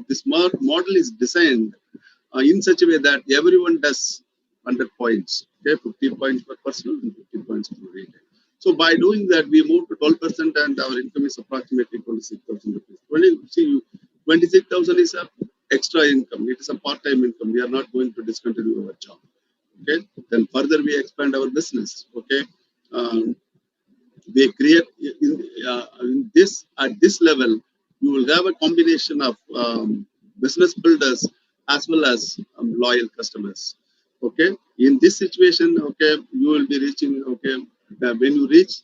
this model is designed in such a way that everyone does 100 points, okay, 50 points per personal and 50 points per retail. So by doing that, we moved to 12% and our income is approximately 26,000 rupees. 26,000 is a extra income. It is a part-time income. We are not going to discontinue our job. Okay. Then further we expand our business. Okay. Um, we create in this at this level, you will have a combination of business builders as well as loyal customers. Okay. In this situation, okay, you will be reaching. Okay. When you reach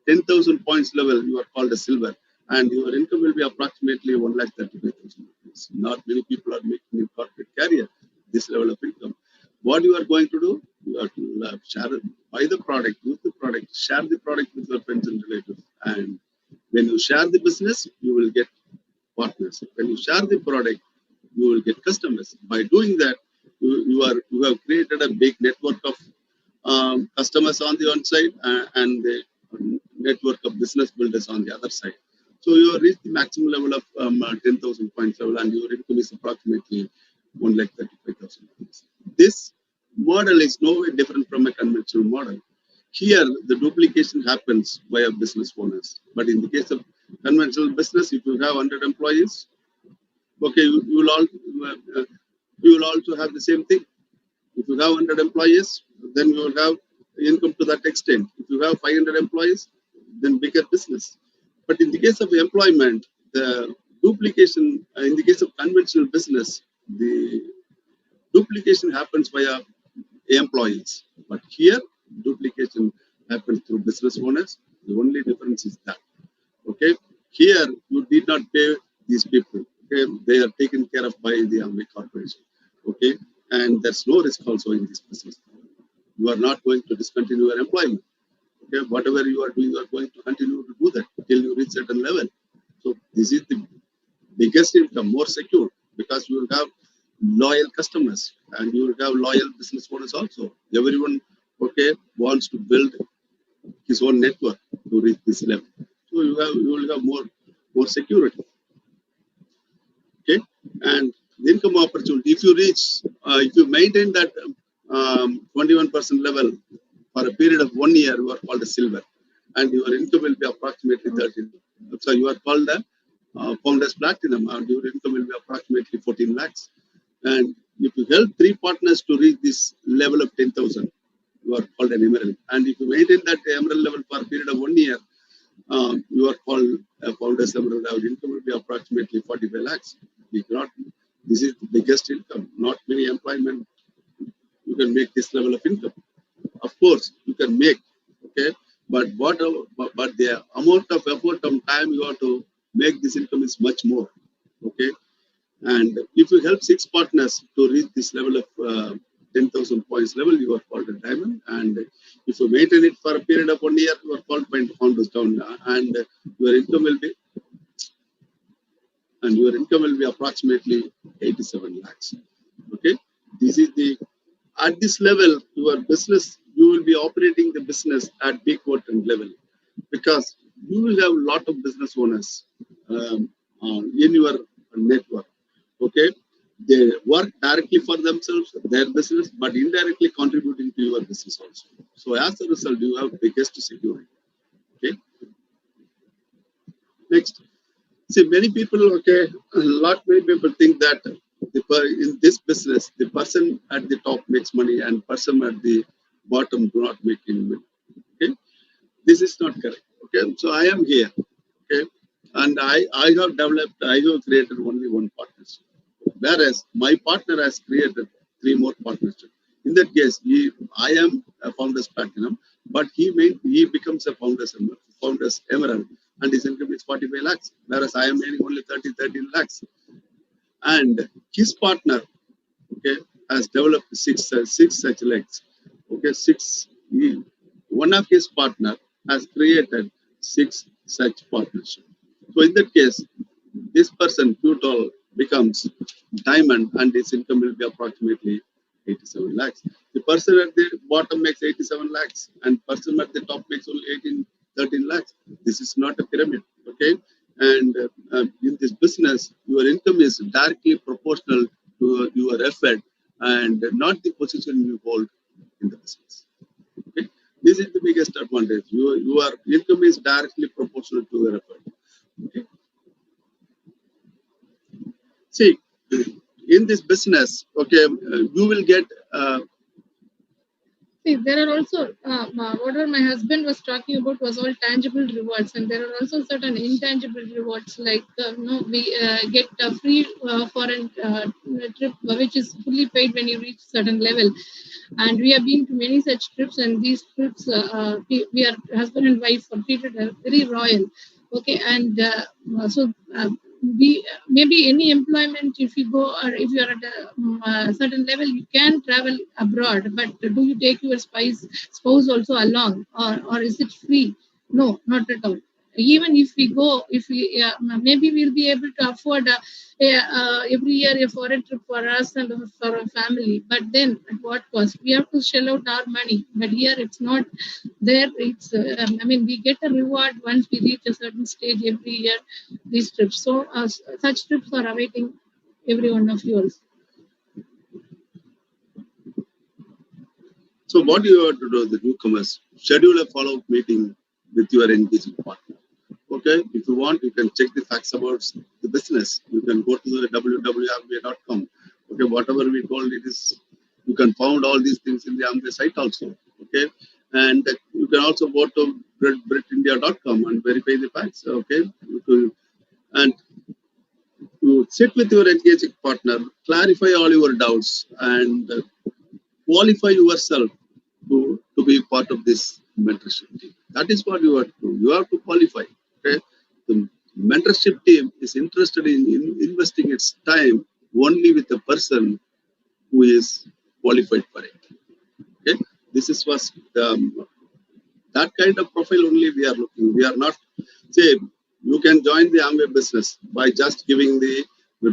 10,000 points level, you are called a silver, and your income will be approximately 1,35,000 rupees. Not many people are making in corporate career this level of income. What you are going to do? You are to share, buy the product, use the product, share the product with your friends and relatives. And when you share the business, you will get partners. When you share the product, you will get customers. By doing that, you have created a big network of customers on the one side and the network of business builders on the other side. So you have reached the maximum level of 10,000 points level, and your income is approximately 1,35,000 rupees. This model is no way different from a conventional model. Here, the duplication happens via business owners. But in the case of conventional business, if you have 100 employees, okay, you will also have the same thing. If you have 100 employees, then you will have income to that extent. If you have 500 employees, then bigger business. But in the case of employment, the duplication, in the case of conventional business, the duplication happens via employees. But here, duplication happens through business owners. The only difference is that. Okay, here you did not pay these people. Okay, they are taken care of by the Amway Corporation. Okay, and there's no risk also in this business. You are not going to discontinue your employment. Okay, whatever you are doing, you are going to continue to do that till you reach certain level. So this is the biggest income, more secure, because you will have loyal customers and you will have loyal business owners also. Everyone, okay, wants to build his own network to reach this level. So you will have more security. Okay, and the income opportunity. If you maintain that 21% level for a period of 1 year, you are called a silver, and your income will be approximately 13. So you are called a founders platinum, and your income will be approximately 14 lakhs. And if you help 3 partners to reach this level of 10,000, you are called an emerald. And if you maintain that emerald level for a period of 1 year, you are called a founders emerald. Our income will be approximately 45 lakhs. This is the biggest income. Not many employment you can make this level of income. Of course, you can make, okay, but the amount of effort and time you have to make this income is much more, okay. And if you help 6 partners to reach this level of 10,000 points level, you are called a diamond. And if you maintain it for a period of 1 year, you are called founders down, and your income will be approximately 87 lakhs. Okay, this is the at this level your business, you will be operating the business at big quadrant level, because you will have a lot of business owners in your network. Okay, they work directly for themselves, their business, but indirectly contributing to your business also. So as a result, you have biggest security. Okay, next. See, many people, okay, many people think that in this business, the person at the top makes money and person at the bottom do not make any money. Okay, this is not correct. Okay, so I am here. Okay, and I have created only one partnership, whereas my partner has created 3 more partnerships. In that case, I am a founder's platinum, but he becomes a founder's emerald, and his income is 45 lakhs, whereas I am earning only 13 lakhs. And his partner, okay, has developed six such legs. Okay, one of his partner has created 6 such partnerships. So in that case, this person total becomes diamond, and his income will be approximately 87 lakhs. The person at the bottom makes 87 lakhs and person at the top makes only 13 lakhs. This is not a pyramid, okay? And in this business, your income is directly proportional to your effort and not the position you hold in the business. Okay? This is the biggest advantage. Your income is directly proportional to your effort. Okay? See, in this business, okay, you will get See, there are also whatever my husband was talking about was all tangible rewards, and there are also certain intangible rewards. Like we get a free foreign trip, which is fully paid when you reach certain level. And we have been to many such trips, and these trips we are husband and wife are treated very royal. Okay, and so. We maybe any employment, if you go or if you are at a certain level, you can travel abroad, but do you take your spouse also along, or is it free? No, not at all. Even if we go, if we maybe we'll be able to afford every year a foreign trip for us and for our family, but then at what cost? We have to shell out our money, but here it's not there. It's I mean, we get a reward once we reach a certain stage every year, these trips. So such trips are awaiting every one of you also. So what you have to do, the newcomers, schedule a follow-up meeting with your engaging partner. Okay, if you want, you can check the facts about the business. You can go to the www.amway.com. Okay, whatever we told it is, you can find all these things in the Amway site also. Okay, and you can also go to britindia.com and verify the facts. Okay, and you sit with your engaging partner, clarify all your doubts, and qualify yourself to be part of this mentorship team. That is what you have to do. You have to qualify. Okay? The mentorship team is interested in investing its time only with the person who is qualified for it. Okay? This is what that kind of profile only we are looking. We are not, say, you can join the Amway business by just giving the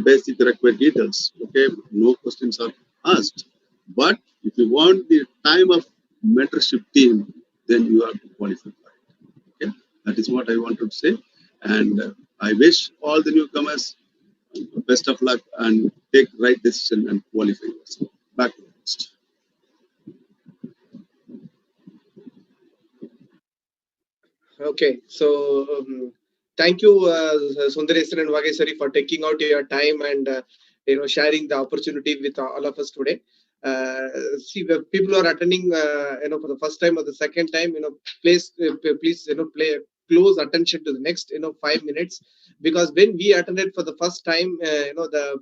basic required details. Okay, no questions are asked. But if you want the time of mentorship team, then you have to qualify for it. Okay, that is what I wanted to say. And I wish all the newcomers best of luck and take right decision and qualify yourself. Back to the host. Okay, so thank you, Sundaresan and Vagesari, for taking out your time and sharing the opportunity with all of us today. See, the people who are attending, for the first time or the second time, please, pay close attention to the next, 5 minutes, because when we attended for the first time, the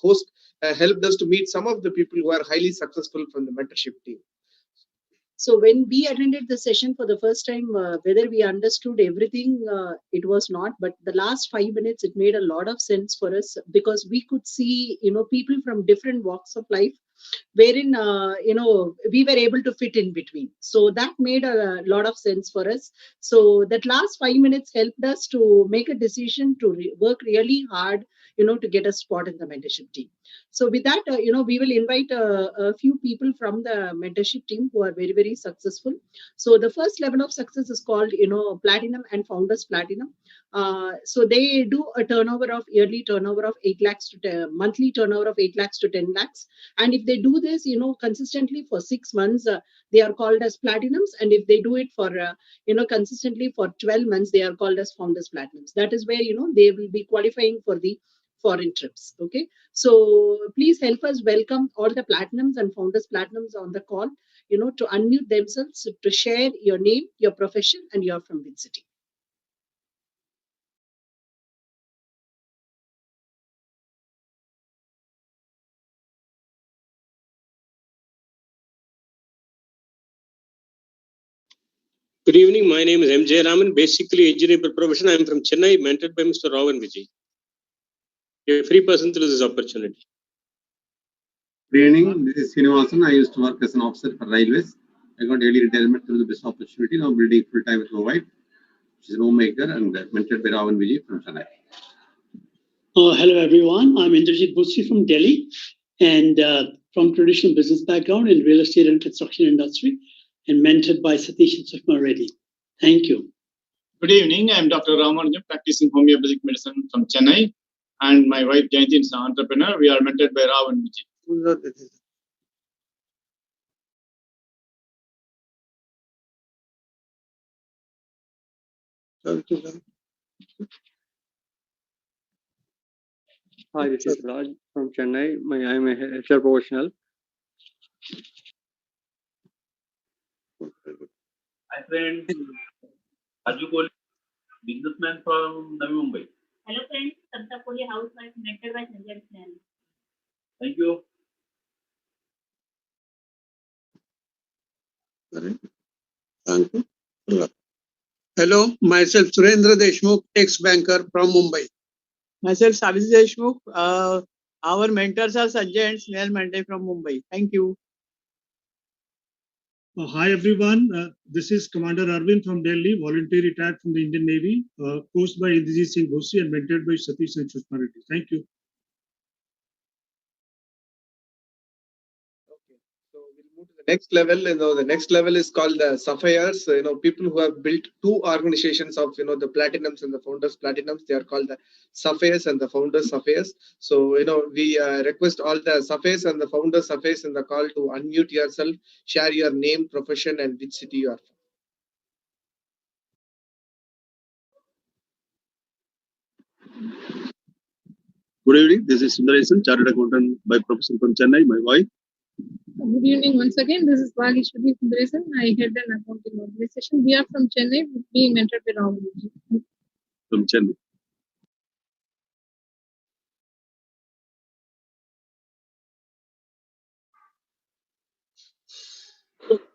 host helped us to meet some of the people who are highly successful from the mentorship team. So when we attended the session for the first time, whether we understood everything, it was not. But the last 5 minutes, it made a lot of sense for us because we could see, people from different walks of life, wherein we were able to fit in between. So that made a lot of sense for us. So that last 5 minutes helped us to make a decision to work really hard, to get a spot in the mentorship team. So with that, we will invite a few people from the mentorship team who are very, very successful. So the first level of success is called, Platinum and Founders Platinum. So they do a yearly turnover of 8 lakhs to monthly turnover of 8 lakhs to 10 lakhs. And if they do this, consistently for 6 months, they are called as platinums. And if they do it for, consistently for 12 months, they are called as founders platinums. That is where, they will be qualifying for the foreign trips. Okay. So please help us welcome all the platinums and founders platinums on the call, to unmute themselves, to share your name, your profession, and you're from which city. Good evening. My name is M. J. Raman, basically engineer by profession. I am from Chennai, mentored by Mr. Rao and Vijay. A free person through this opportunity. Good evening. This is Srinivasan. I used to work as an officer for railways. I got early retirement through this opportunity. Now building full time with my wife. She's an homemaker and mentored by Rao and Vijay from Chennai. Hello everyone. I'm Indrajit Busi from Delhi, and from traditional business background in real estate and construction industry and mentored by Satish and Sushma Reddy. Thank you. Good evening. I'm Dr. Ramanujam, practicing homeopathic medicine from Chennai. And my wife Jayanti is an entrepreneur. We are mentored by Rao and Vijay. Hi, this is Raj from Chennai. I'm a HR professional. Hi friends, Raju Kohli, businessman from Navi Mumbai. Hello friends, Sabta Kohli, housewife, mentored by Sanjay Snell. Thank you. Hello, myself Surendra Deshmukh, ex-banker from Mumbai. Myself Savitri Deshmukh. Our mentors are Sanjay and Snell Mande from Mumbai. Thank you. Hi everyone, this is Commander Arvind from Delhi, volunteer retired from the Indian Navy, coached by Indrajit Singh Bhosi and mentored by Satish and Sushma Reddy. Thank you. Next level, the next level is called the sapphires. People who have built two organizations of, the platinums and the founders platinums, they are called the sapphires and the founders sapphires. So, we request all the sapphires and the founders sapphires in the call to unmute yourself, share your name, profession, and which city you are from. Good evening. This is Sundaresan, chartered accountant by profession from Chennai. My wife. Good evening once again. This is Vagishwari Sundaresan. I head an accounting organization. We are from Chennai, being mentored by Rao. From Chennai.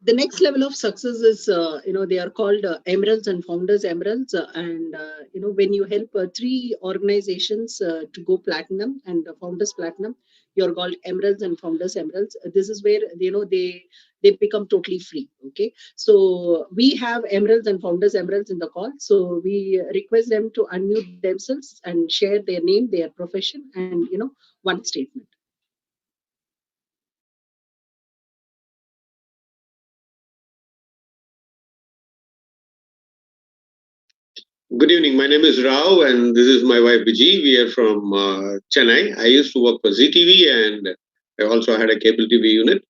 The next level of success is, they are called emeralds and founders emeralds. When you help three organizations to go platinum and founders platinum, you're called emeralds and founders emeralds. This is where, they become totally free. Okay. So we have emeralds and founders emeralds in the call. So we request them to unmute themselves and share their name, their profession, and, one statement. Good evening. My name is Rao, and this is my wife Vijay. We are from Chennai. I used to work for ZTV, and I also had a cable TV unit.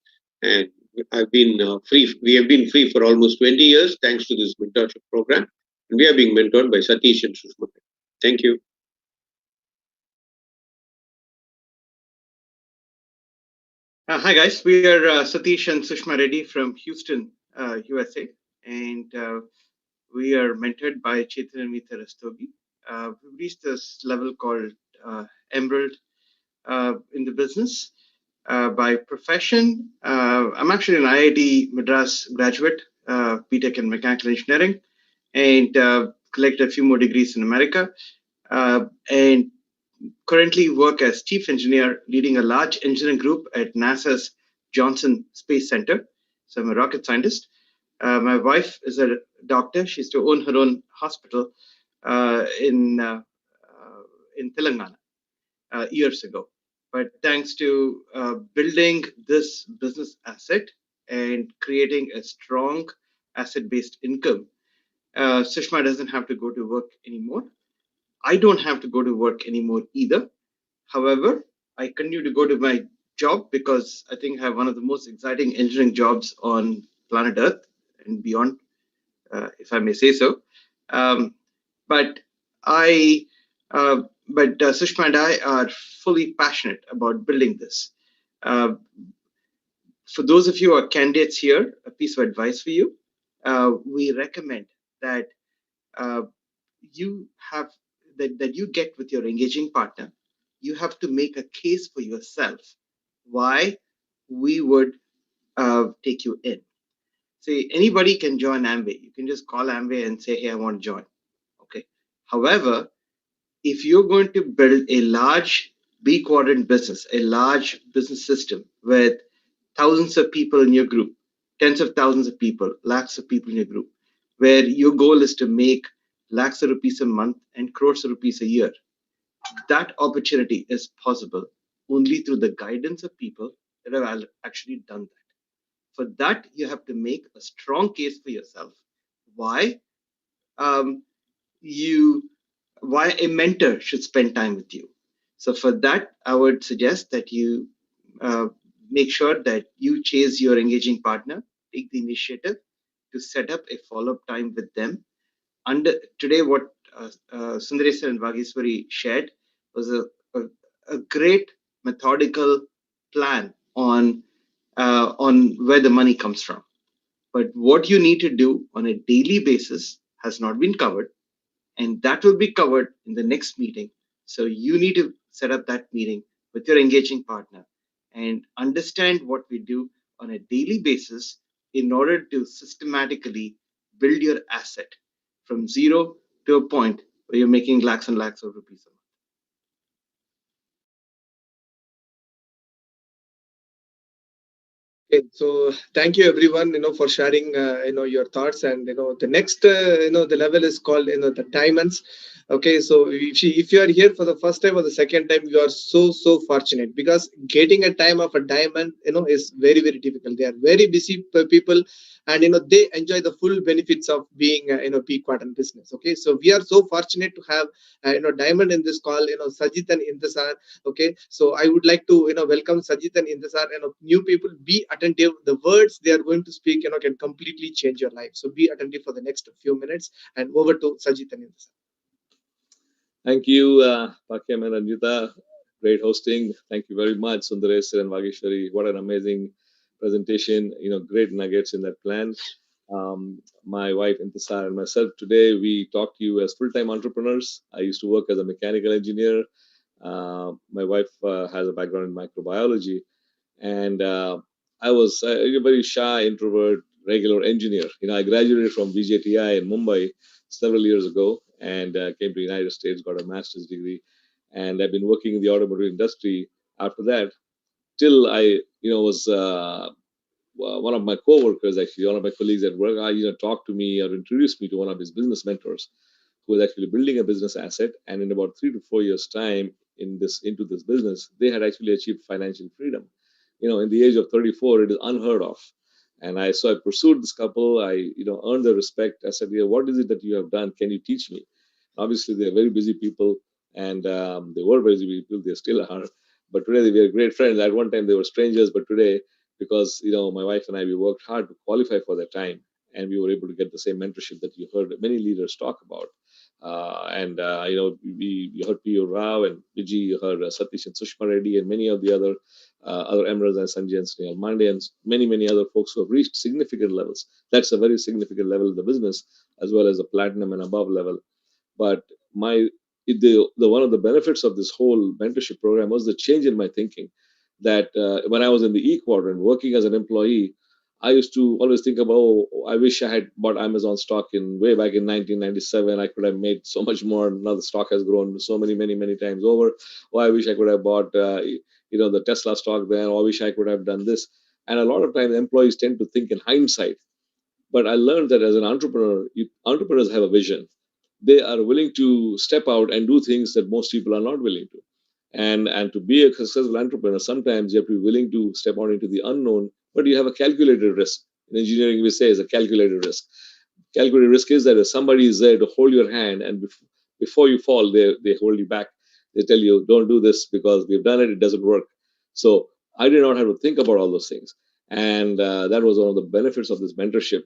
And I've been free. We have been free for almost 20 years, thanks to this mentorship program. And we are being mentored by Satish and Sushma. Thank you. Hi guys, we are Satish and Sushma Reddy from Houston, USA, and we are mentored by Chaitanya Mita Rastogi. We've reached this level called Emerald in the business. By profession, I'm actually an IIT Madras graduate, BTech in Mechanical Engineering, and collected a few more degrees in America, and currently work as chief engineer leading a large engineering group at NASA's Johnson Space Center. So I'm a rocket scientist. My wife is a doctor. She used to own her own hospital in Telangana years ago. But thanks to building this business asset and creating a strong asset-based income, Sushma doesn't have to go to work anymore. I don't have to go to work anymore either. However, I continue to go to my job because I think I have one of the most exciting engineering jobs on planet Earth and beyond, if I may say so. But Sushma and I are fully passionate about building this. For those of you who are candidates here, a piece of advice for you. We recommend that you get with your engaging partner. You have to make a case for yourself why we would take you in. See, anybody can join Amway. You can just call Amway and say, hey, I want to join. Okay. However, if you're going to build a large B quadrant business, a large business system with thousands of people in your group, tens of thousands of people, lakhs of people in your group, where your goal is to make lakhs of rupees a month and crores of rupees a year, that opportunity is possible only through the guidance of people that have actually done that. For that, you have to make a strong case for yourself. Why? Um, you why a mentor should spend time with you. So for that, I would suggest that you uh, make sure that you chase your engaging partner, take the initiative to set up a follow-up time with them. Today, what Sundaresan and Vagiswari shared was a great methodical plan on where the money comes from. But what you need to do on a daily basis has not been covered, and that will be covered in the next meeting. So you need to set up that meeting with your engaging partner and understand what we do on a daily basis in order to systematically build your asset from zero to a point where you're making lakhs and lakhs of rupees a month. Okay, so thank you everyone, for sharing, your thoughts. And the next, the level is called, the diamonds. Okay, so if you are here for the first time or the second time, you are so fortunate, because getting a time of a diamond, is very difficult. They are very busy people, and they enjoy the full benefits of being, peak quadrant business. Okay, so we are so fortunate to have, diamond in this call, Sajid and Intisar. Okay, so I would like to welcome Sajid and Intisar. New people, be attentive. The words they are going to speak can completely change your life. So be attentive for the next few minutes, and over to Sajid and Intisar. Thank you, Pakyam and Anjita. Great hosting. Thank you very much, Sundaresh and Vageshwari. What an amazing presentation. Great nuggets in that plan. My wife Intisar and myself today, we talk to you as full-time entrepreneurs. I used to work as a mechanical engineer. My wife has a background in microbiology, and I was a very shy, introvert, regular engineer. I graduated from VJTI in Mumbai several years ago, and came to the United States, got a master's degree, and I've been working in the automotive industry after that till I, was one of my coworkers, actually, one of my colleagues at work, talked to me or introduced me to one of his business mentors, who was actually building a business asset. And in about 3 to 4 years' time into this business, they had actually achieved financial freedom. In the age of 34, it is unheard of. And I pursued this couple. I, earned their respect. I said, what is it that you have done? Can you teach me? Obviously, they're very busy people, and they were very busy people. They still are. But today, they were great friends. At one time, they were strangers, but today, because my wife and I, we worked hard to qualify for that time, and we were able to get the same mentorship that you heard many leaders talk about. You heard P.O. Rao and Vijay, you heard Satish and Sushma Reddy, and many of the other emeralds and Sanjay and Snehal Mande, and many other folks who have reached significant levels. That's a very significant level of the business, as well as a platinum and above level. But the one of the benefits of this whole mentorship program was the change in my thinking. That when I was in the E quadrant working as an employee, I used to always think about, oh, I wish I had bought Amazon stock in way back in 1997. I could have made so much more. Now the stock has grown so many times over. Oh, I wish I could have bought, the Tesla stock then. Or I wish I could have done this. And a lot of times, employees tend to think in hindsight. But I learned that as an entrepreneur, entrepreneurs have a vision. They are willing to step out and do things that most people are not willing to. And to be a successful entrepreneur, sometimes you have to be willing to step out into the unknown, but you have a calculated risk. In engineering, we say is a calculated risk. Calculated risk is that if somebody is there to hold your hand, and before you fall, they hold you back. They tell you, don't do this because we've done it, it doesn't work. So I did not have to think about all those things. And that was one of the benefits of this mentorship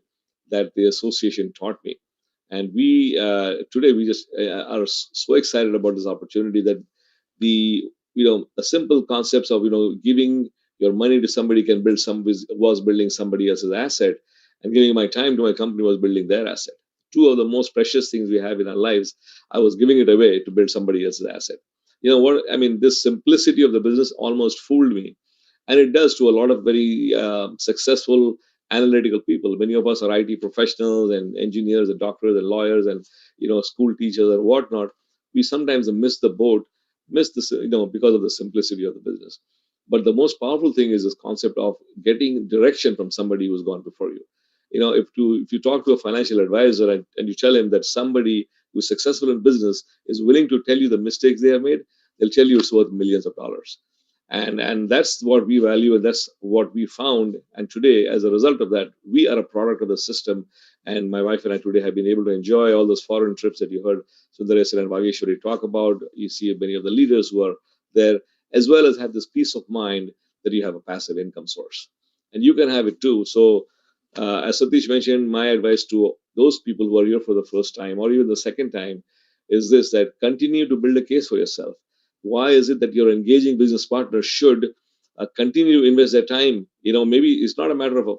that the association taught me. And we today we just are so excited about this opportunity that the simple concepts of giving your money to somebody can build was building somebody else's asset, and giving my time to my company was building their asset. Two of the most precious things we have in our lives, I was giving it away to build somebody else's asset. What I mean, this simplicity of the business almost fooled me, and it does to a lot of very successful analytical people. Many of us are IT professionals and engineers and doctors and lawyers and school teachers and whatnot. We sometimes miss the boat, miss this, because of the simplicity of the business. But the most powerful thing is this concept of getting direction from somebody who's gone before you. If you talk to a financial advisor and you tell him that somebody who's successful in business is willing to tell you the mistakes they have made, they'll tell you it's worth millions of dollars. And that's what we value, and that's what we found. And today, as a result of that, we are a product of the system. And my wife and I today have been able to enjoy all those foreign trips that you heard Sundaresan and Vageshwari talk about. You see many of the leaders who are there, as well as have this peace of mind that you have a passive income source, and you can have it too. So as Satish mentioned, my advice to those people who are here for the first time or even the second time is this: that continue to build a case for yourself. Why is it that your engaging business partner should continue to invest their time? Maybe it's not a matter of a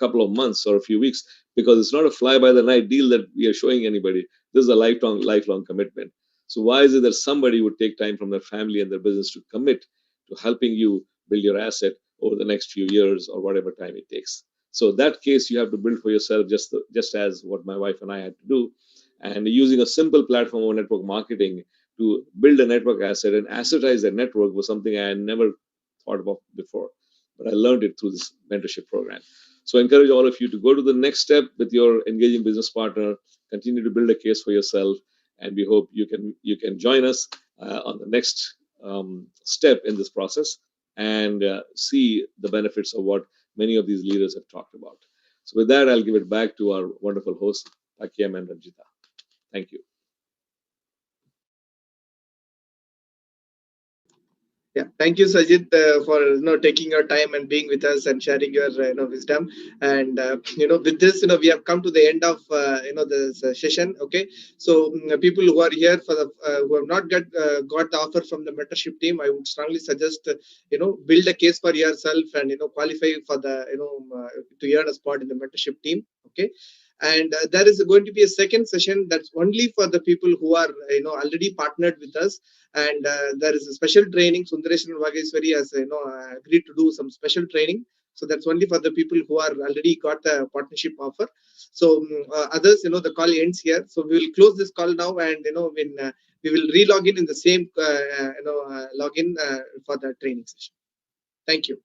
couple of months or a few weeks, because it's not a fly by the night deal that we are showing anybody. This is a lifelong commitment. So why is it that somebody would take time from their family and their business to commit to helping you build your asset over the next few years or whatever time it takes? So that case you have to build for yourself, just as what my wife and I had to do. And using a simple platform of network marketing to build a network asset and assetize that network was something I had never thought about before, but I learned it through this mentorship program. So I encourage all of you to go to the next step with your engaging business partner, continue to build a case for yourself, and we hope you can join us on the next step in this process and see the benefits of what many of these leaders have talked about. So with that, I'll give it back to our wonderful hosts, Takiam and Ranjita. Thank you. Yeah, thank you, Sajid, for taking your time and being with us and sharing your wisdom. And with this, we have come to the end of this session. Okay, so people who are here for the who have not got the offer from the mentorship team, I would strongly suggest build a case for yourself and qualify for the to earn a spot in the mentorship team. Okay. And there is going to be a second session that's only for the people who are already partnered with us, and there is a special training. Sundaresh and Vageshwari has agreed to do some special training, so that's only for the people who are already got the partnership offer. So others, the call ends here, so we will close this call now, and when we will re-log in the same login for the training session. Thank you.